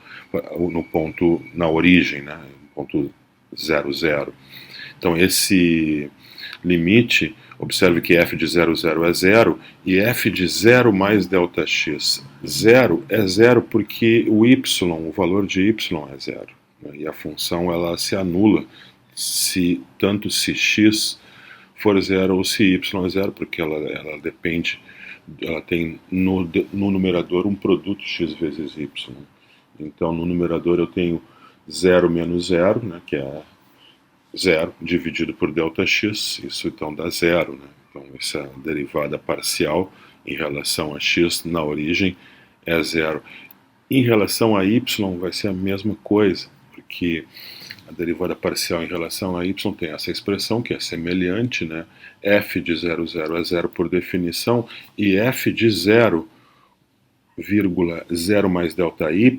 no ponto, na origem, né, ponto 0, 0. Então, esse limite, observe que f de 0, 0 é 0 e f de 0 mais ΔX. 0 é 0 porque o valor de y é 0. Né? E a função ela se anula tanto se x for 0 ou se y é 0, porque ela depende, ela tem no numerador um produto x vezes y. Então no numerador eu tenho 0 menos 0, né, que é 0 dividido por ΔX, isso então dá 0, né? Então essa derivada parcial em relação a x na origem é 0. Em relação a y vai ser a mesma coisa, porque a derivada parcial em relação a y tem essa expressão que é semelhante, né? F de 0, 0 é 0 por definição, e f de 0, 0 mais ΔY,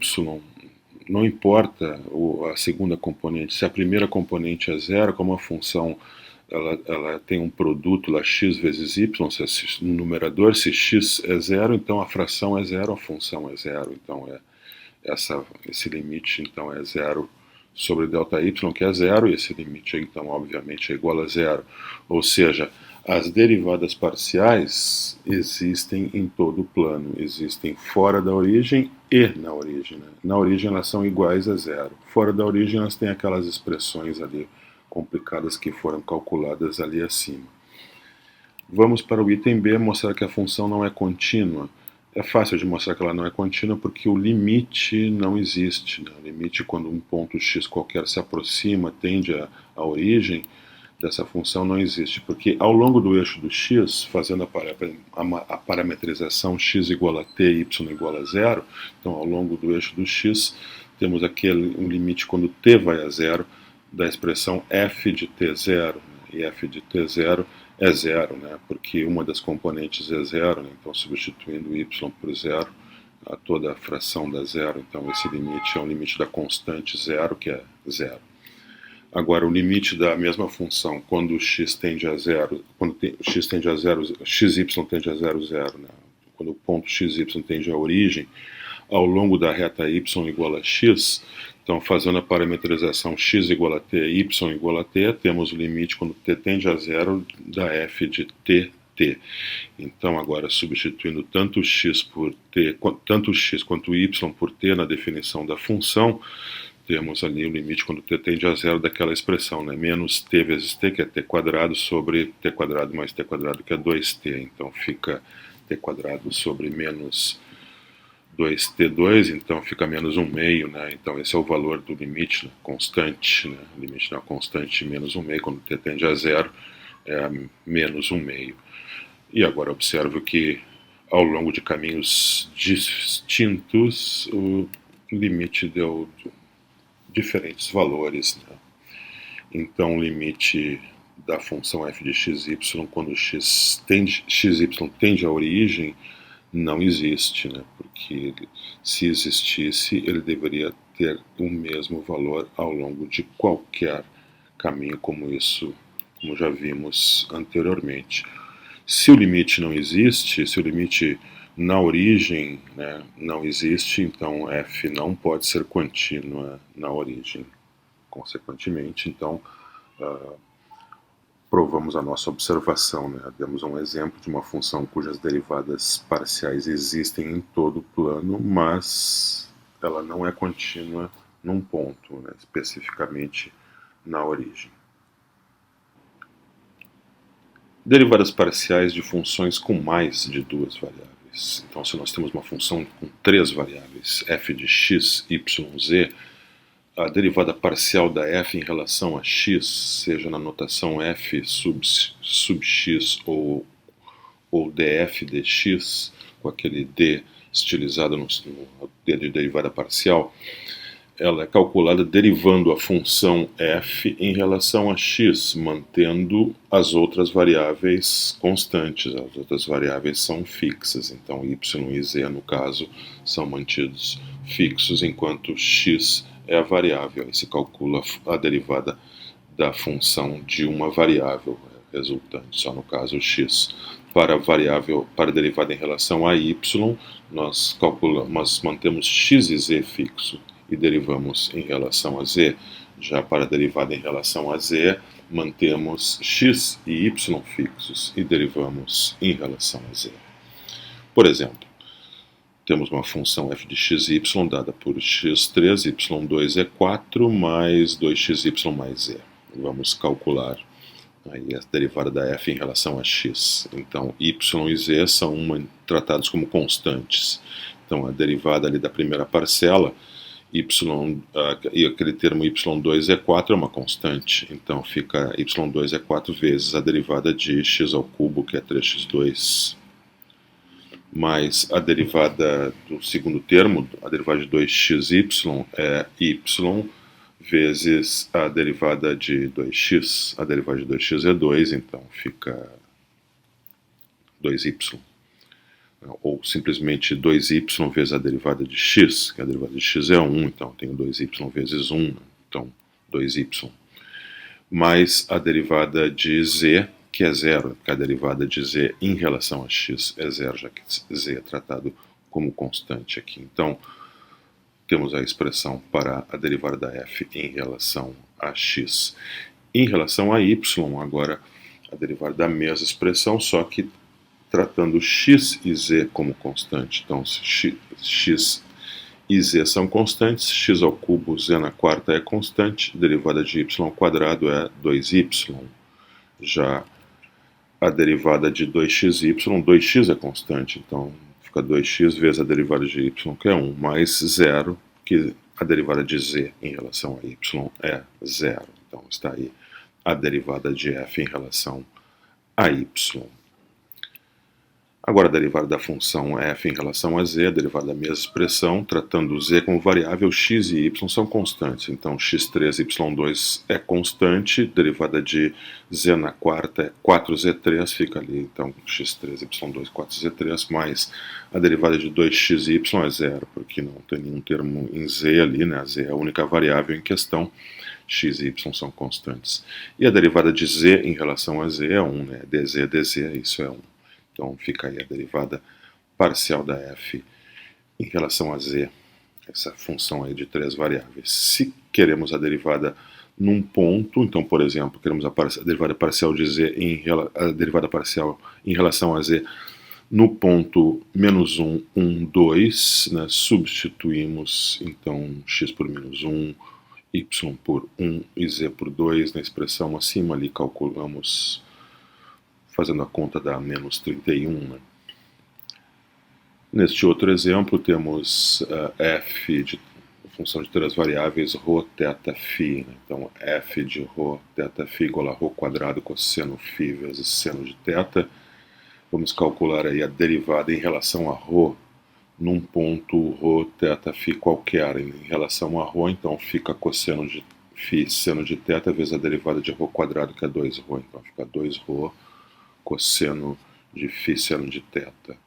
não importa a segunda componente, se a primeira componente é 0, como a função ela tem um produto lá, x vezes y, se no numerador, se x é 0, então a fração é 0, a função é 0, então esse limite então é 0 sobre ΔY, que é 0, e esse limite então obviamente é igual a 0, ou seja, as derivadas parciais existem em todo o plano, existem fora da origem e na origem. Né? Na origem elas são iguais a 0, fora da origem elas têm aquelas expressões ali complicadas que foram calculadas ali acima. Vamos para o item B, mostrar que a função não é contínua. É fácil de mostrar que ela não é contínua porque o limite não existe. Né? O limite, quando um ponto x qualquer se aproxima, tende à origem, dessa função não existe, porque ao longo do eixo do x, fazendo a parametrização x igual a t, y igual a zero, então ao longo do eixo do x, temos um limite quando t vai a zero, da expressão f de t0, e f de t0 é zero, né, porque uma das componentes é zero, né, então substituindo y por zero, a toda a fração dá zero, então esse limite é um limite da constante zero, que é zero. Agora, o limite da mesma função, quando x tende a zero, x tende a zero, xy tende a zero, zero, né? Quando o ponto xy tende à origem, ao longo da reta y igual a x, então fazendo a parametrização x igual a t, y igual a t, temos o limite quando t tende a zero da f de t. Então agora substituindo tanto x quanto y por t na definição da função, temos ali o limite quando t tende a zero daquela expressão, né? Menos t vezes t, que é t quadrado, sobre t quadrado mais t quadrado, que é 2t. Então fica t quadrado sobre menos 2t2, então fica menos 1 meio, né? Então esse é o valor do limite, né? Constante, né? O limite da constante menos 1 meio, quando t tende a zero, é menos 1 meio. E agora observo que ao longo de caminhos distintos, o limite deu diferentes valores, né? Então o limite da função f de xy, quando xy tende à origem, não existe, né? Porque se existisse, ele deveria ter o mesmo valor ao longo de qualquer caminho, como já vimos anteriormente. Se o limite não existe, se o limite na origem, né, não existe, então f não pode ser contínua na origem. Consequentemente, então, provamos a nossa observação, né? Demos um exemplo de uma função cujas derivadas parciais existem em todo o plano, mas ela não é contínua num ponto, né, especificamente na origem. Derivadas parciais de funções com mais de duas variáveis. Então, se nós temos uma função com três variáveis, f de x, y, z, a derivada parcial da f em relação a x, seja na notação f sub x ou df dx, com aquele d estilizado no d de derivada parcial, ela é calculada derivando a função f em relação a x, mantendo as outras variáveis constantes. As outras variáveis são fixas, então y e z, no caso, são mantidos fixos, enquanto x é a variável. Aí se calcula a derivada da função de uma variável resultante, só no caso x. Para a derivada em relação a y, nós mantemos x e z fixo e derivamos em relação a z. Já para a derivada em relação a z, mantemos x e y fixos e derivamos em relação a z. Por exemplo, temos uma função f de xy dada por x3, y2 é 4, mais 2xy mais z. Vamos calcular aí a derivada da f em relação a x. Então, y e z são tratados como constantes. Então, a derivada ali da primeira parcela, e aquele termo y2 é 4 é uma constante. Então, fica y2 é 4 vezes a derivada de x ao cubo, que é 3x2, mais a derivada do segundo termo, a derivada de 2xy, é y vezes a derivada de 2x. A derivada de 2x é 2, então fica 2y. Ou simplesmente 2y vezes a derivada de x, que a derivada de x é 1, então eu tenho 2y vezes 1, então 2y. Mais a derivada de z, que é 0, porque a derivada de z em relação a x é 0, já que z é tratado como constante aqui. Então, temos a expressão para a derivada da f em relação a x. Em relação a y, agora, a derivada da mesma expressão, só que tratando x e z como constante. Então, x e z são constantes, x ao cubo, z na quarta é constante, derivada de y ao quadrado é 2y. Já a derivada de 2xy, 2x é constante, então fica 2x vezes a derivada de y, que é 1, mais 0, que a derivada de z em relação a y é 0. Então está aí a derivada de f em relação a y. Agora, a derivada da função f em relação a z, a derivada da mesma expressão, tratando z como variável, x e y são constantes. Então, x3, y2 é constante, derivada de z na quarta é 4z3, fica ali, então, x3, y2, 4z3, mais a derivada de 2x e y é zero, porque não tem nenhum termo em z ali, né? Z é a única variável em questão, x e y são constantes. E a derivada de z em relação a z é 1, né? dz, isso é 1. Então fica aí a derivada parcial da f em relação a z, essa função aí de 3 variáveis. Se queremos a derivada num ponto, então, por exemplo, queremos a derivada parcial de z a derivada parcial em relação a z no ponto menos 1, 1, 2, né, substituímos então x por menos 1, y por 1 e z por 2 na expressão acima, ali calculamos fazendo a conta da menos 31. Né? Neste outro exemplo, temos f de função de 3 variáveis, ρ, θ, φ. Né? Então, f de ρ, θ, φ igual a ρ quadrado cosseno φ vezes seno de θ. Vamos calcular aí a derivada em relação a ρ num ponto ρ, θ, φ qualquer. Em relação a ρ, então, fica cosseno de φ seno de θ vezes a derivada de ρ quadrado, que é 2ρ. Então, fica 2ρ cosseno de φ seno de θ.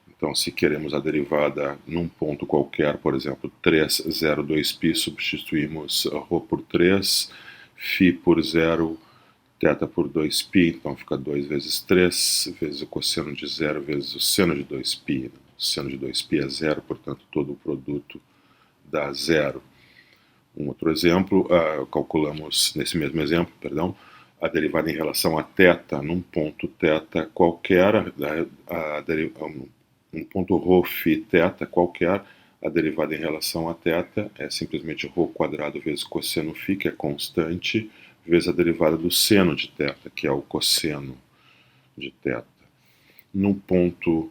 Então, se queremos a derivada num ponto qualquer, por exemplo, 3, 0, 2π, substituímos ρ por 3, φ por 0, θ por 2π, então fica 2 vezes 3, vezes o cosseno de 0, vezes o seno de 2π. O seno de 2π é 0, portanto, todo o produto dá 0. Um outro exemplo, calculamos, nesse mesmo exemplo, perdão, a derivada em relação a θ num ponto θ qualquer, um ponto ρ, φ, θ qualquer, a derivada em relação a θ é simplesmente ρ quadrado vezes cosseno φ, que é constante, vezes a derivada do seno de θ, que é o cosseno de θ. No ponto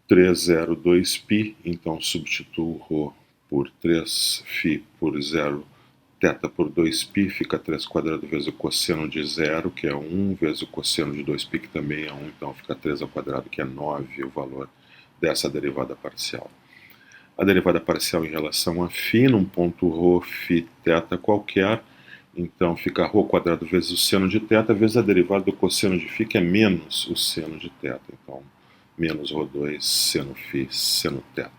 3, 0, 2π, então substituo ρ por 3, φ por 0, θ por 2π, fica 3 quadrado vezes o cosseno de 0, que é 1, vezes o cosseno de 2π, que também é 1, então fica 3 ao quadrado, que é 9, o valor dessa derivada parcial. A derivada parcial em relação a φ, num ponto ρ, φ, θ qualquer, então fica ρ quadrado vezes o seno de θ, vezes a derivada do cosseno de φ, que é menos o seno de θ. Então, menos ρ2, seno φ, seno θ.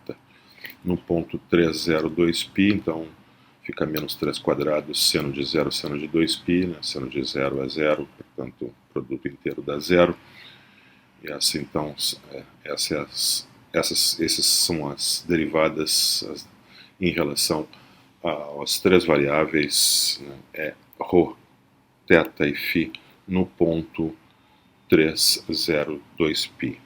No ponto 3, 0, 2π, então fica menos 3 quadrados, seno de 0, seno de 2π, né? Seno de 0 é 0, portanto, o produto inteiro dá 0. E assim, então, essas são as derivadas em relação às 3 variáveis, né? ρ, θ e φ, no ponto 3, 0, 2π.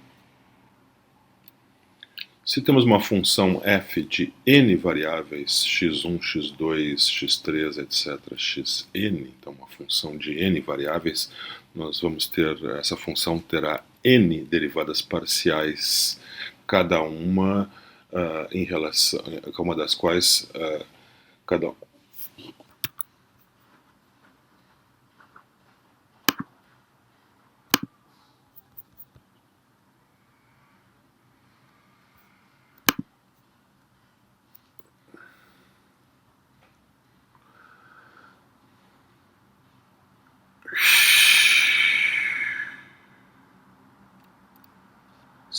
Se temos uma função f de n variáveis, x1, x2, x3, etc., xn, então uma função de n variáveis, nós vamos ter, essa função terá n derivadas parciais, cada uma em relação, uma das quais cada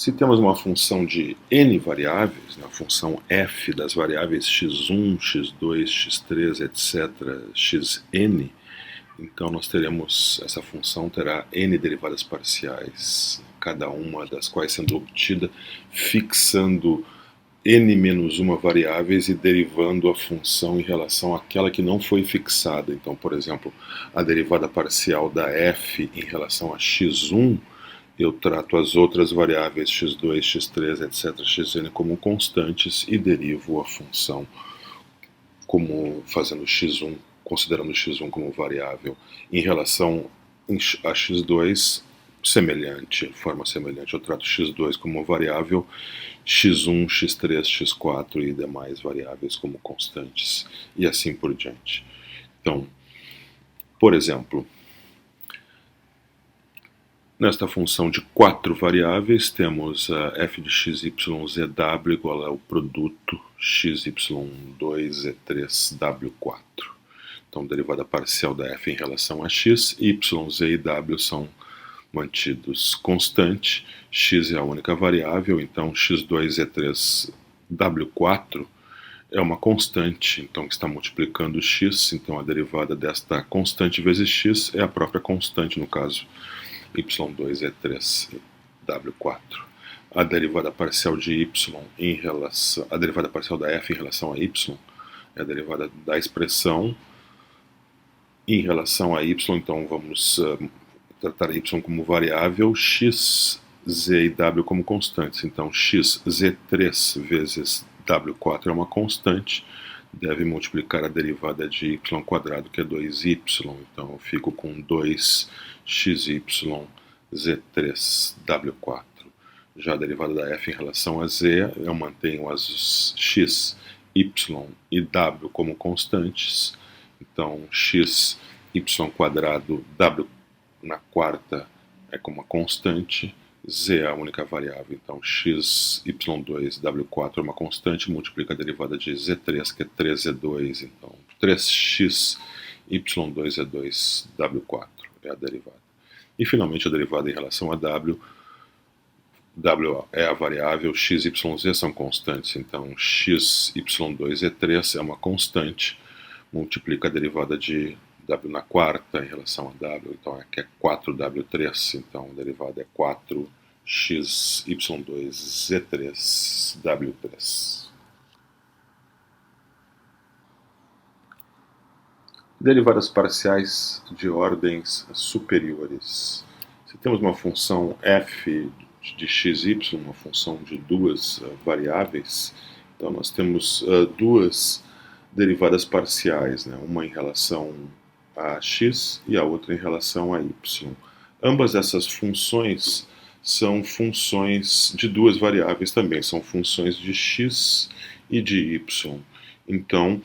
Se temos uma função de n variáveis, a função f das variáveis x1, x2, x3, etc., xn, então nós teremos, essa função terá n derivadas parciais, cada uma das quais sendo obtida fixando n menos uma variáveis e derivando a função em relação àquela que não foi fixada. Então, por exemplo, a derivada parcial da f em relação a x1, eu trato as outras variáveis x2, x3, etc., xn como constantes e derivo a função como fazendo x1, considerando x1 como variável. Em relação a x2, semelhante, forma semelhante, eu trato x2 como variável, x1, x3, x4 e demais variáveis como constantes, e assim por diante. Então, por exemplo, Nesta função de 4 variáveis, temos a f de x, y, z, w igual ao produto x, y, 2, z, 3, w4. Então, derivada parcial da f em relação a x, y, z e w são mantidos constante, x é a única variável, então x2, z3, w4 é uma constante, então está multiplicando x, então a derivada desta constante vezes x é a própria constante, no caso, y2 é 3, w4. A derivada parcial de y em relação, a derivada parcial da f em relação a y é a derivada da expressão em relação a y, então vamos tratar y como variável, x, z e w como constantes. Então x, z3 vezes w4 é uma constante, deve multiplicar a derivada de y quadrado, que é 2y, então eu fico com 2xy z3 w4. Já a derivada da f em relação a z, eu mantenho as x, y e w como constantes, então x, y quadrado, w na quarta é como uma constante, z é a única variável, então x, y2, w4 é uma constante, multiplica a derivada de z3, que é 3z2, então 3x, y2z2, w4 é a derivada. E finalmente a derivada em relação a w é a variável, x, y, z são constantes, então x, y2, z3 é uma constante, multiplica a derivada de w na quarta em relação a w, então aqui é 4w3, então a derivada é 4x, y2, z3, w3. Derivadas parciais de ordens superiores. Se temos uma função f de xy, uma função de duas variáveis, então nós temos duas derivadas parciais, né? Uma em relação a x e a outra em relação a y. Ambas essas funções são funções de duas variáveis também, são funções de x e de y. Então,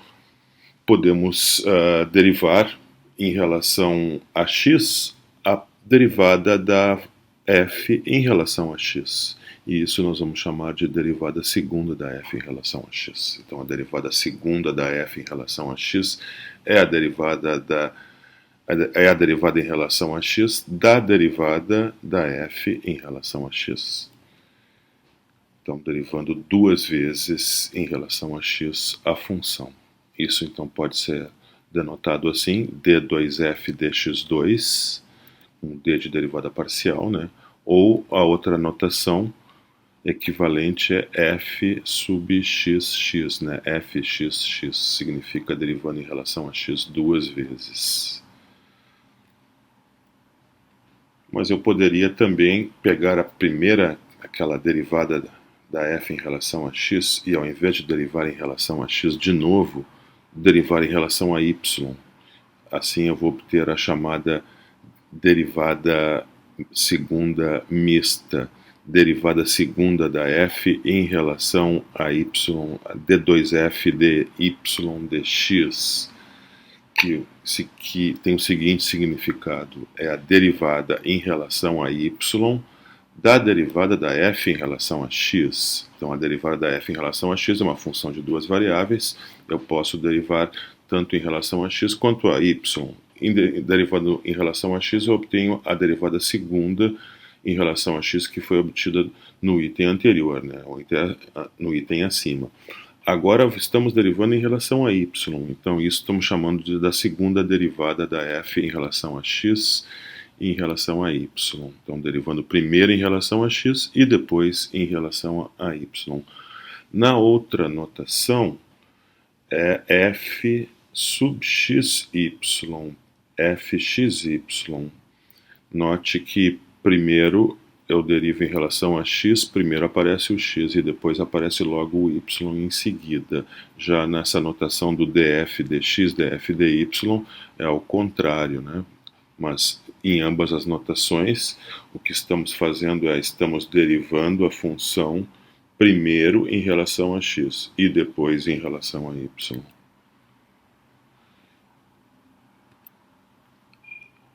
podemos derivar em relação a x a derivada da f em relação a x. E isso nós vamos chamar de derivada segunda da f em relação a x. Então, a derivada segunda da f em relação a x é a derivada em relação a x da derivada da f em relação a x. Então, derivando duas vezes em relação a x a função. Isso, então, pode ser denotado assim, d2f dx2, um d de derivada parcial, né? Ou a outra notação equivalente é f sub xx, né? fxx significa derivando em relação a x duas vezes. Mas eu poderia também pegar a primeira, aquela derivada da f em relação a x, e ao invés de derivar em relação a x de novo, derivar em relação a y. Assim eu vou obter a chamada derivada segunda mista, derivada segunda da f em relação a y, d2f dy dx, que tem o seguinte significado: é a derivada em relação a y da derivada da f em relação a x. Então, a derivada da f em relação a x é uma função de duas variáveis, eu posso derivar tanto em relação a x quanto a y. Derivando em relação a x, eu obtenho a derivada segunda em relação a x que foi obtida no item anterior, né? No item acima. Agora estamos derivando em relação a y, então isso estamos chamando da segunda derivada da f em relação a x e em relação a y. Então, derivando primeiro em relação a x e depois em relação a y. Na outra notação, é f sub xy, fxy. Note que primeiro eu derivo em relação a x, primeiro aparece o x e depois aparece logo o y em seguida. Já nessa notação do df dx, df dy é ao contrário, né? Mas em ambas as notações, o que estamos fazendo é, estamos derivando a função primeiro em relação a x e depois em relação a y.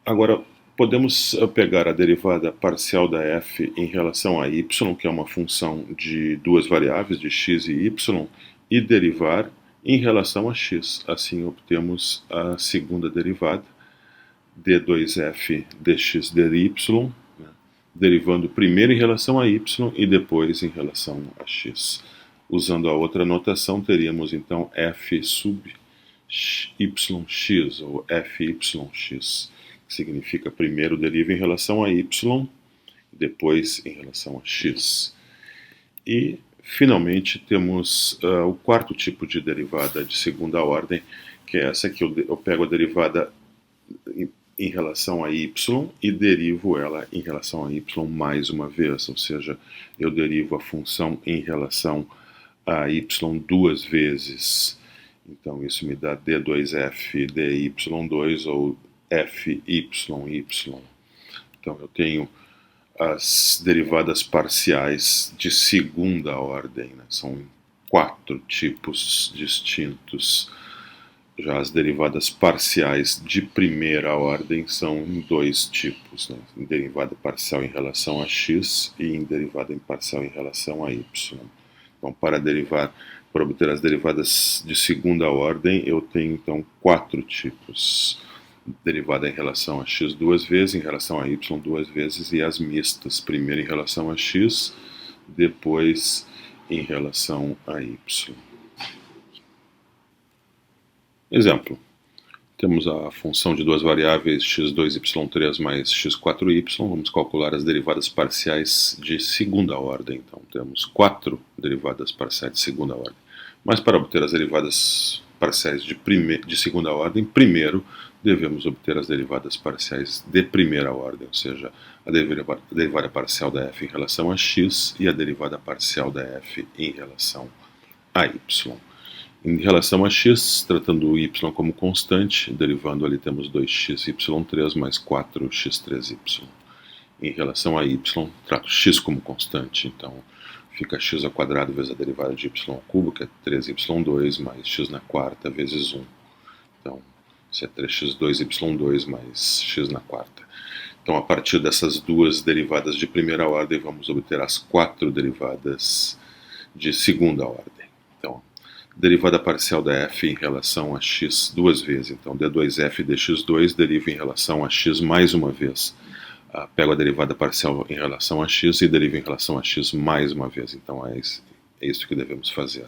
Agora, Podemos pegar a derivada parcial da f em relação a y, que é uma função de duas variáveis, de x e y, e derivar em relação a x. Assim obtemos a segunda derivada, d2f dx dy, né, derivando primeiro em relação a y e depois em relação a x. Usando a outra notação, teríamos então f sub yx, ou fyx, que significa primeiro deriva em relação a y, depois em relação a x. E, finalmente, temos o quarto tipo de derivada de segunda ordem, que é essa que eu pego a derivada em relação a y e derivo ela em relação a y mais uma vez, ou seja, eu derivo a função em relação a y duas vezes. Então isso me dá d2f dy2 ou fyy. Então eu tenho as derivadas parciais de segunda ordem, né? São quatro tipos distintos. Já as derivadas parciais de primeira ordem são em dois tipos, né? Em derivada parcial em relação a x e em derivada parcial em relação a y. Então, para obter as derivadas de segunda ordem, eu tenho então quatro tipos: derivada em relação a x duas vezes, em relação a y duas vezes, e as mistas, primeiro em relação a x, depois em relação a y. Exemplo: temos a função de duas variáveis x2y3 mais x4y. Vamos calcular as derivadas parciais de segunda ordem. Então temos quatro derivadas parciais de segunda ordem. Mas para obter as derivadas parciais de segunda ordem, primeiro devemos obter as derivadas parciais de primeira ordem, ou seja, a derivada parcial da f em relação a x e a derivada parcial da f em relação a y. Em relação a x, tratando o y como constante, derivando ali temos 2xy3 mais 4x3y. Em relação a y, trato x como constante, então fica x ao quadrado vezes a derivada de y ao cubo, que é 3y2 mais x na quarta vezes 1. Então, isso é 3x2y2 mais x na quarta. Então, a partir dessas duas derivadas de primeira ordem, vamos obter as quatro derivadas de segunda ordem. Então, derivada parcial da f em relação a x duas vezes. Então, d2f dx2 deriva em relação a x mais uma vez. Pego a derivada parcial em relação a x e derivo em relação a x mais uma vez. Então, é isso que devemos fazer.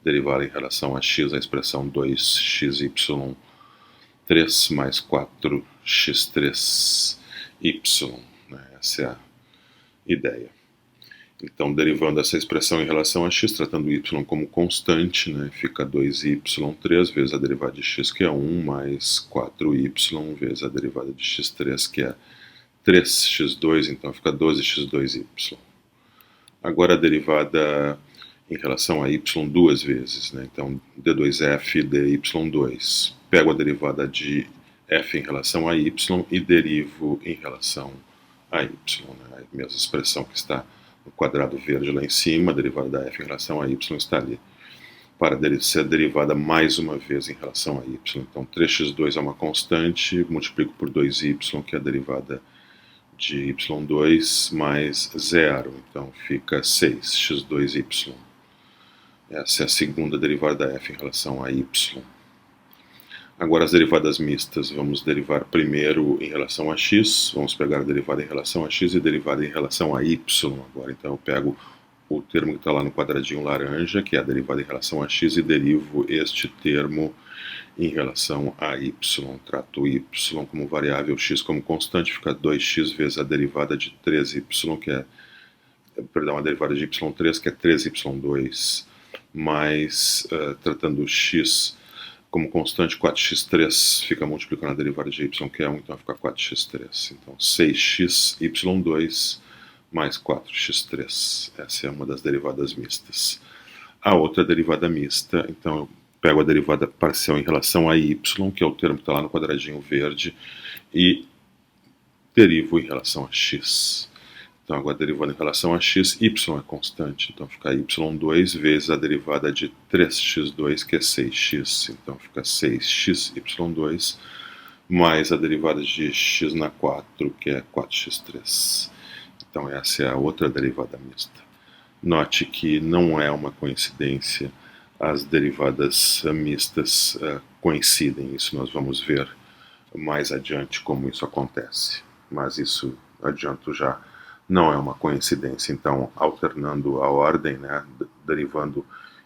Derivar em relação a x a expressão 2xy3 mais 4x3y. Essa é a ideia. Então, derivando essa expressão em relação a x, tratando y como constante, né, fica 2y3 vezes a derivada de x, que é 1, mais 4y vezes a derivada de x3, que é 3x2, então fica 12x2y. Agora a derivada em relação a y duas vezes, né, então d2f dy2. Pego a derivada de f em relação a y e derivo em relação a y, né, a mesma expressão que está no quadrado verde lá em cima, a derivada da f em relação a y está ali. Para ser derivada mais uma vez em relação a y. Então 3x2 é uma constante, multiplico por 2y, que é a derivada de y2, mais 0. Então fica 6x2y. Essa é a segunda derivada da f em relação a y. Agora as derivadas mistas, vamos derivar primeiro em relação a x, vamos pegar a derivada em relação a x e derivada em relação a y agora. Então eu pego o termo que está lá no quadradinho laranja, que é a derivada em relação a x, e derivo este termo em relação a y. Trato y como variável, x como constante, fica 2x vezes a derivada de 3y, que é, perdão, a derivada de y3, que é 3y2, mais, tratando x como constante, 4x3 fica multiplicando a derivada de y, que é 1, então fica 4x3. Então 6xy2 mais 4x3. Essa é uma das derivadas mistas. A outra derivada mista, então eu pego a derivada parcial em relação a y, que é o termo que está lá no quadradinho verde, e derivo em relação a x. Então agora derivando em relação a x, y é constante, então fica y2 vezes a derivada de 3x2, que é 6x, então fica 6xy2 mais a derivada de x na 4, que é 4x3. Então essa é a outra derivada mista. Note que não é uma coincidência as derivadas mistas coincidem. Isso nós vamos ver mais adiante como isso acontece. Mas isso, adianto já, não é uma coincidência. Então, alternando a ordem, né, derivando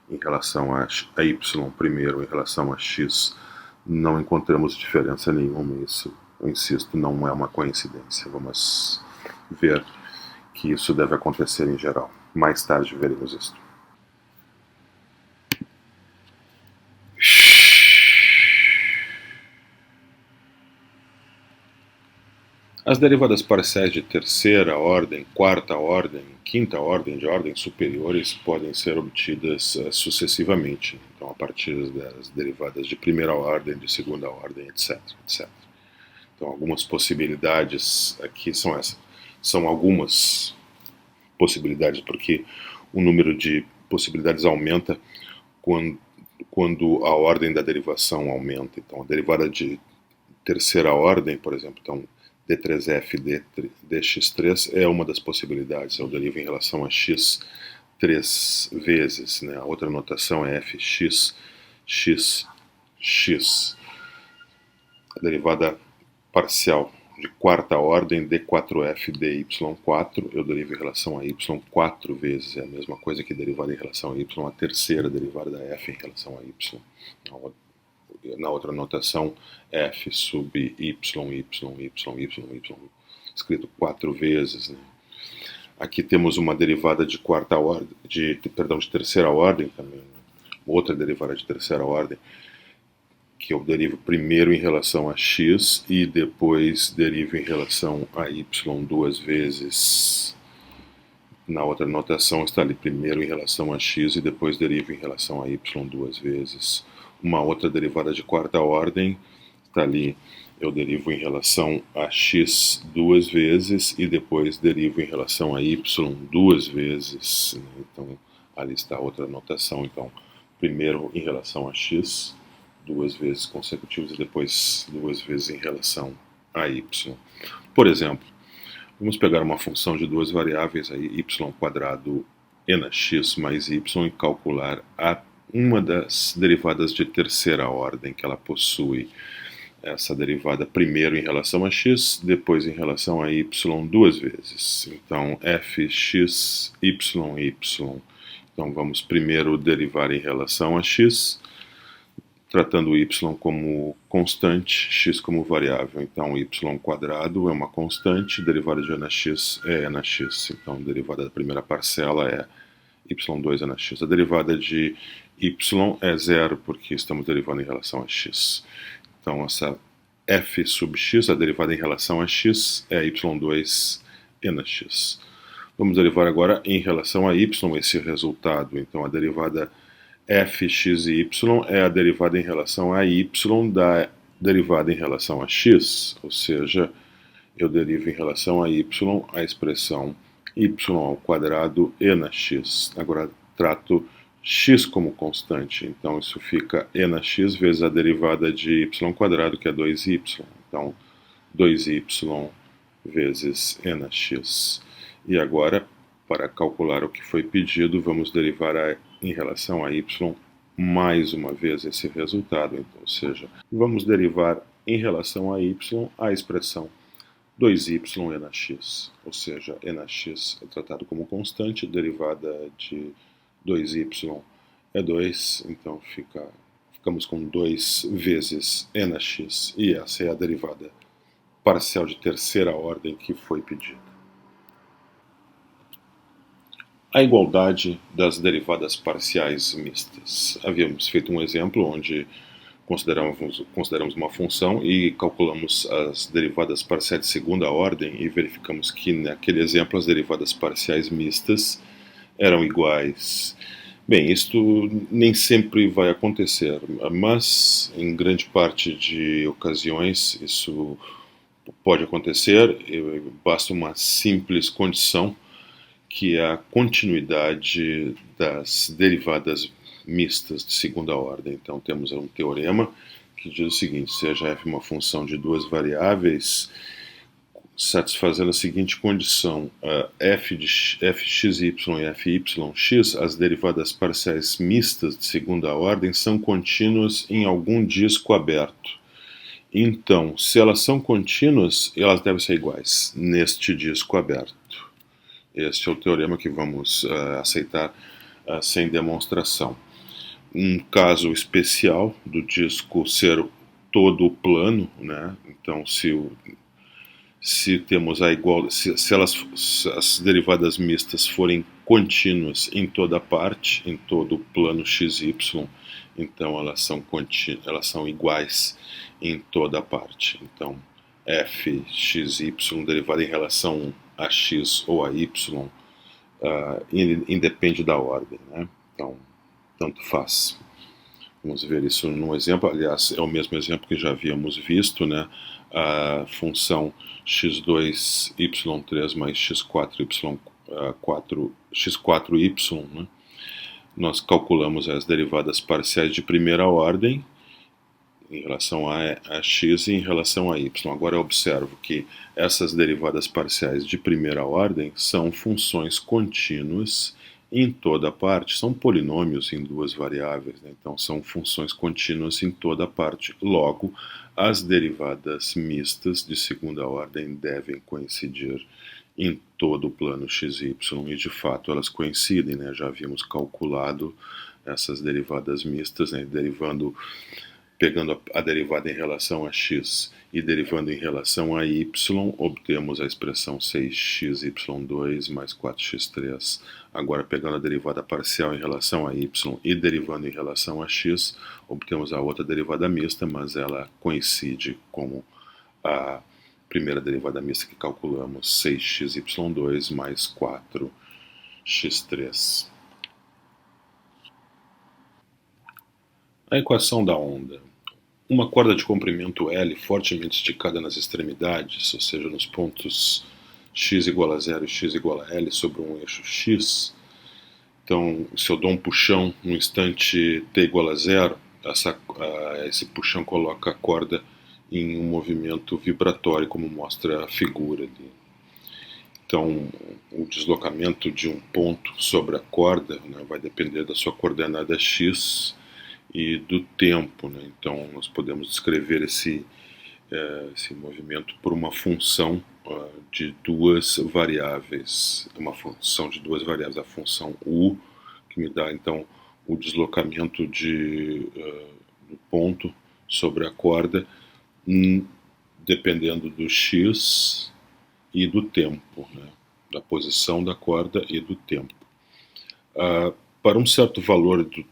em relação a y primeiro, em relação a x, não encontramos diferença nenhuma. Isso, eu insisto, não é uma coincidência. Vamos ver que isso deve acontecer em geral. Mais tarde veremos isso. As derivadas parciais de terceira ordem, quarta ordem, quinta ordem, de ordens superiores, podem ser obtidas sucessivamente. Então, a partir das derivadas de primeira ordem, de segunda ordem, etc, etc. Então, algumas possibilidades aqui são essas. São algumas possibilidades, porque o número de possibilidades aumenta quando a ordem da derivação aumenta. Então, a derivada de terceira ordem, por exemplo, então, d3f dx3 é uma das possibilidades. Eu derivo em relação a x 3 vezes. Né? A outra notação é fx, x, x. A derivada parcial de quarta ordem, d4f dy4, eu derivo em relação a y 4 vezes. É a mesma coisa que derivada em relação a y, a terceira derivada da f em relação a y. Na outra notação, f sub y, escrito 4 vezes. Né? Aqui temos uma derivada de quarta ordem, de terceira ordem também, outra derivada de terceira ordem, que eu derivo primeiro em relação a x e depois derivo em relação a y 2 vezes. Na outra notação está ali primeiro em relação a x e depois derivo em relação a y 2 vezes. Uma outra derivada de quarta ordem está ali, eu derivo em relação a x 2 vezes e depois derivo em relação a y 2 vezes. Então, ali está outra notação. Então, primeiro em relação a x, 2 vezes consecutivas e depois 2 vezes em relação a y. Por exemplo, vamos pegar uma função de duas variáveis, aí, y² nx mais y, e calcular uma das derivadas de terceira ordem que ela possui. Essa derivada primeiro em relação a x, depois em relação a y 2 vezes. Então, fx, y. Então, vamos primeiro derivar em relação a x, tratando y como constante, x como variável. Então, y² é uma constante, derivada de nx é nx. Então, a derivada da primeira parcela é y2 nx. A derivada de y é zero, porque estamos derivando em relação a x. Então, essa f sub x, a derivada em relação a x, é y2 nx. Vamos derivar agora em relação a y esse resultado. Então, a derivada fx e y é a derivada em relação a y da derivada em relação a x, ou seja, eu derivo em relação a y a expressão y² nx. Agora trato x como constante, então isso fica nx vezes a derivada de y², que é 2y. Então, 2y vezes nx. E agora, para calcular o que foi pedido, vamos derivar em relação a y mais uma vez esse resultado. Então, ou seja, vamos derivar em relação a y a expressão 2y nx, ou seja, nx é tratado como constante, derivada de 2y é 2, então ficamos com 2 vezes nx, e essa é a derivada parcial de terceira ordem que foi pedida. A igualdade das derivadas parciais mistas. Havíamos feito um exemplo onde consideramos uma função e calculamos as derivadas parciais de segunda ordem e verificamos que naquele exemplo as derivadas parciais mistas eram iguais. Bem, isto nem sempre vai acontecer, mas em grande parte de ocasiões isso pode acontecer, basta uma simples condição, que é a continuidade das derivadas mistas de segunda ordem. Então, temos um teorema que diz o seguinte: seja f uma função de duas variáveis, satisfazendo a seguinte condição: f de fxy e fyx, as derivadas parciais mistas de segunda ordem, são contínuas em algum disco aberto. Então, se elas são contínuas, elas devem ser iguais neste disco aberto. Este é o teorema que vamos aceitar sem demonstração. Um caso especial do disco ser todo plano, né? Então, se temos a igual, se as derivadas mistas forem contínuas em toda parte, em todo o plano xy, então elas são iguais em toda parte. Então, fxy derivada em relação a x ou a y independe da ordem, né? Então, tanto faz. Vamos ver isso num exemplo. Aliás, é o mesmo exemplo que já havíamos visto, né? A função x2y3 mais x4y, né? Nós calculamos as derivadas parciais de primeira ordem em relação a x e em relação a y. Agora eu observo que essas derivadas parciais de primeira ordem são funções contínuas em toda parte, são polinômios em duas variáveis, né? Então são funções contínuas em toda parte. Logo, as derivadas mistas de segunda ordem devem coincidir em todo o plano xy, e de fato elas coincidem, né? Já havíamos calculado essas derivadas mistas, né? Pegando a derivada em relação a x e derivando em relação a y, obtemos a expressão 6xy2 mais 4x3. Agora, pegando a derivada parcial em relação a y e derivando em relação a x, obtemos a outra derivada mista, mas ela coincide com a primeira derivada mista que calculamos, 6xy2 mais 4x3. A equação da onda. Uma corda de comprimento L fortemente esticada nas extremidades, ou seja, nos pontos x igual a 0 e x igual a L sobre um eixo x. Então, se eu dou um puxão no instante t igual a 0, esse puxão coloca a corda em um movimento vibratório, como mostra a figura ali. Então, o deslocamento de um ponto sobre a corda, né, vai depender da sua coordenada x e do tempo, né? Então nós podemos descrever esse movimento por uma função de duas variáveis, a função u, que me dá então o deslocamento do ponto sobre a corda, dependendo do x e do tempo, né? Da posição da corda e do tempo. Para um certo valor do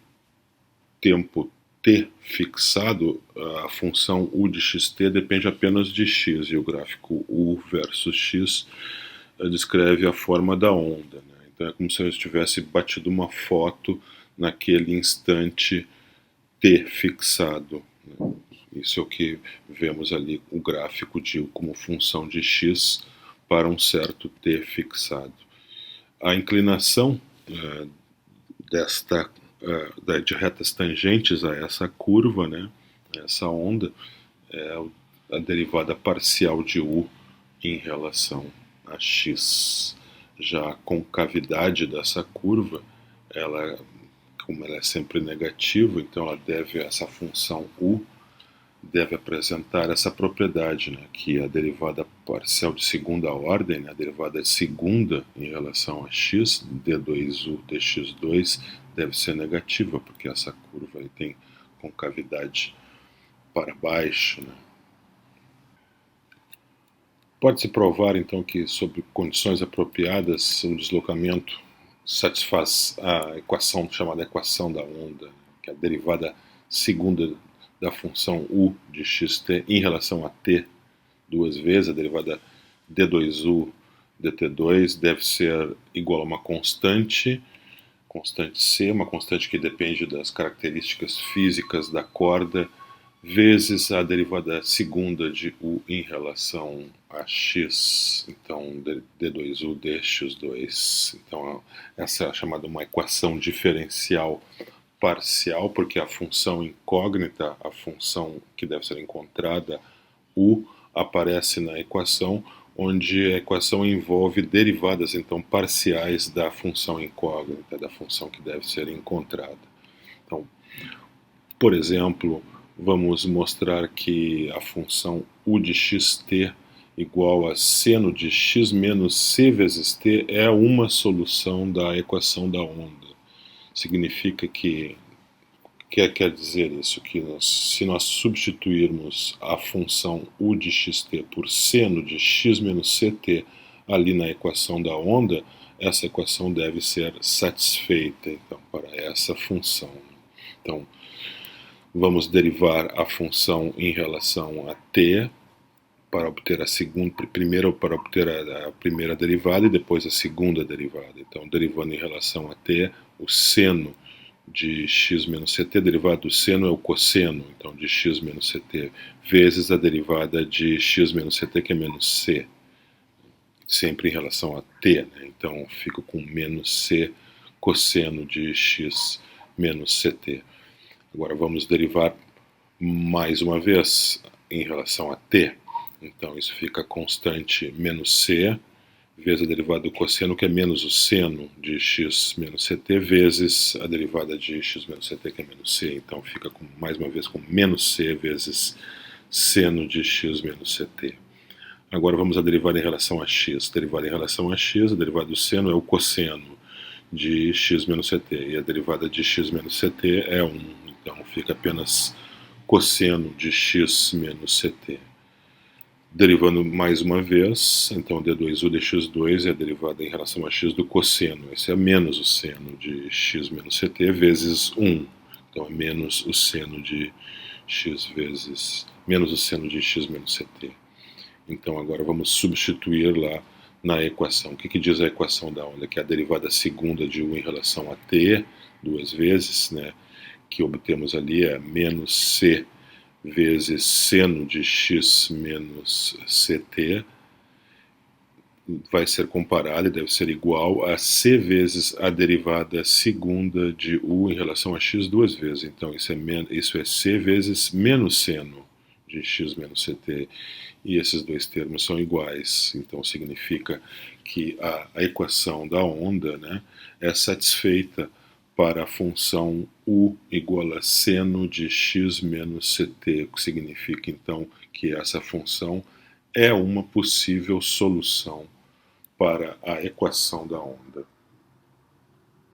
tempo t fixado, a função u de xt depende apenas de x, e o gráfico u versus x descreve a forma da onda, né? Então é como se eu tivesse batido uma foto naquele instante t fixado, né? Isso é o que vemos ali, o gráfico de u como função de x para um certo t fixado. A inclinação de retas tangentes a essa curva, né, essa onda, é a derivada parcial de u em relação a x. Já a concavidade dessa curva, como ela é sempre negativa, então essa função u deve apresentar essa propriedade, né, que a derivada parcial de segunda ordem, né, a derivada segunda em relação a x, d2u dx2, deve ser negativa, porque essa curva aí tem concavidade para baixo, né. Pode-se provar, então, que, sob condições apropriadas, o deslocamento satisfaz a equação chamada equação da onda, que é a derivada segunda da função u de xt em relação a t duas vezes, a derivada d2u dt2 deve ser igual a uma constante c, uma constante que depende das características físicas da corda, vezes a derivada segunda de u em relação a x, então d2u dx2. Então essa é chamada uma equação diferencial parcial, porque a função incógnita, a função que deve ser encontrada, u, aparece na equação, onde a equação envolve derivadas, então, parciais da função incógnita, da função que deve ser encontrada. Então, por exemplo, vamos mostrar que a função u de xt igual a seno de x menos c vezes t é uma solução da equação da onda. Significa que, quer dizer isso, que se nós substituirmos a função u de xt por seno de x menos ct ali na equação da onda, essa equação deve ser satisfeita, então, para essa função. Então, vamos derivar a função em relação a t, para obter a segunda, primeiro para obter a primeira derivada e depois a segunda derivada. Então, derivando em relação a t, o seno de x menos ct, derivado do seno é o cosseno, então, de x menos ct, vezes a derivada de x menos ct, que é menos c, sempre em relação a t, né? Então, fico com menos c cosseno de x menos ct. Agora, vamos derivar mais uma vez em relação a t. Então, isso fica constante menos c, vezes a derivada do cosseno, que é menos o seno de x menos ct, vezes a derivada de x menos ct, que é menos c. Então, fica mais uma vez com menos c vezes seno de x menos ct. Agora, vamos a derivar em relação a x. Derivada em relação a x, a derivada do seno é o cosseno de x menos ct, e a derivada de x menos ct é 1. Então, fica apenas cosseno de x menos ct. Derivando mais uma vez, então d2u de x2 é a derivada em relação a x do cosseno. Esse é menos o seno de x menos ct vezes 1. Então é menos o seno de x vezes menos o seno de x menos ct. Então agora vamos substituir lá na equação. O que diz a equação da onda? Que é a derivada segunda de u em relação a t, duas vezes, né? Que obtemos ali é menos c vezes seno de x menos ct, vai ser comparado e deve ser igual a c vezes a derivada segunda de u em relação a x duas vezes. Então, isso é c vezes menos seno de x menos ct. E esses dois termos são iguais. Então, significa que a equação da onda, né, é satisfeita para a função u igual a seno de x menos ct, o que significa, então, que essa função é uma possível solução para a equação da onda.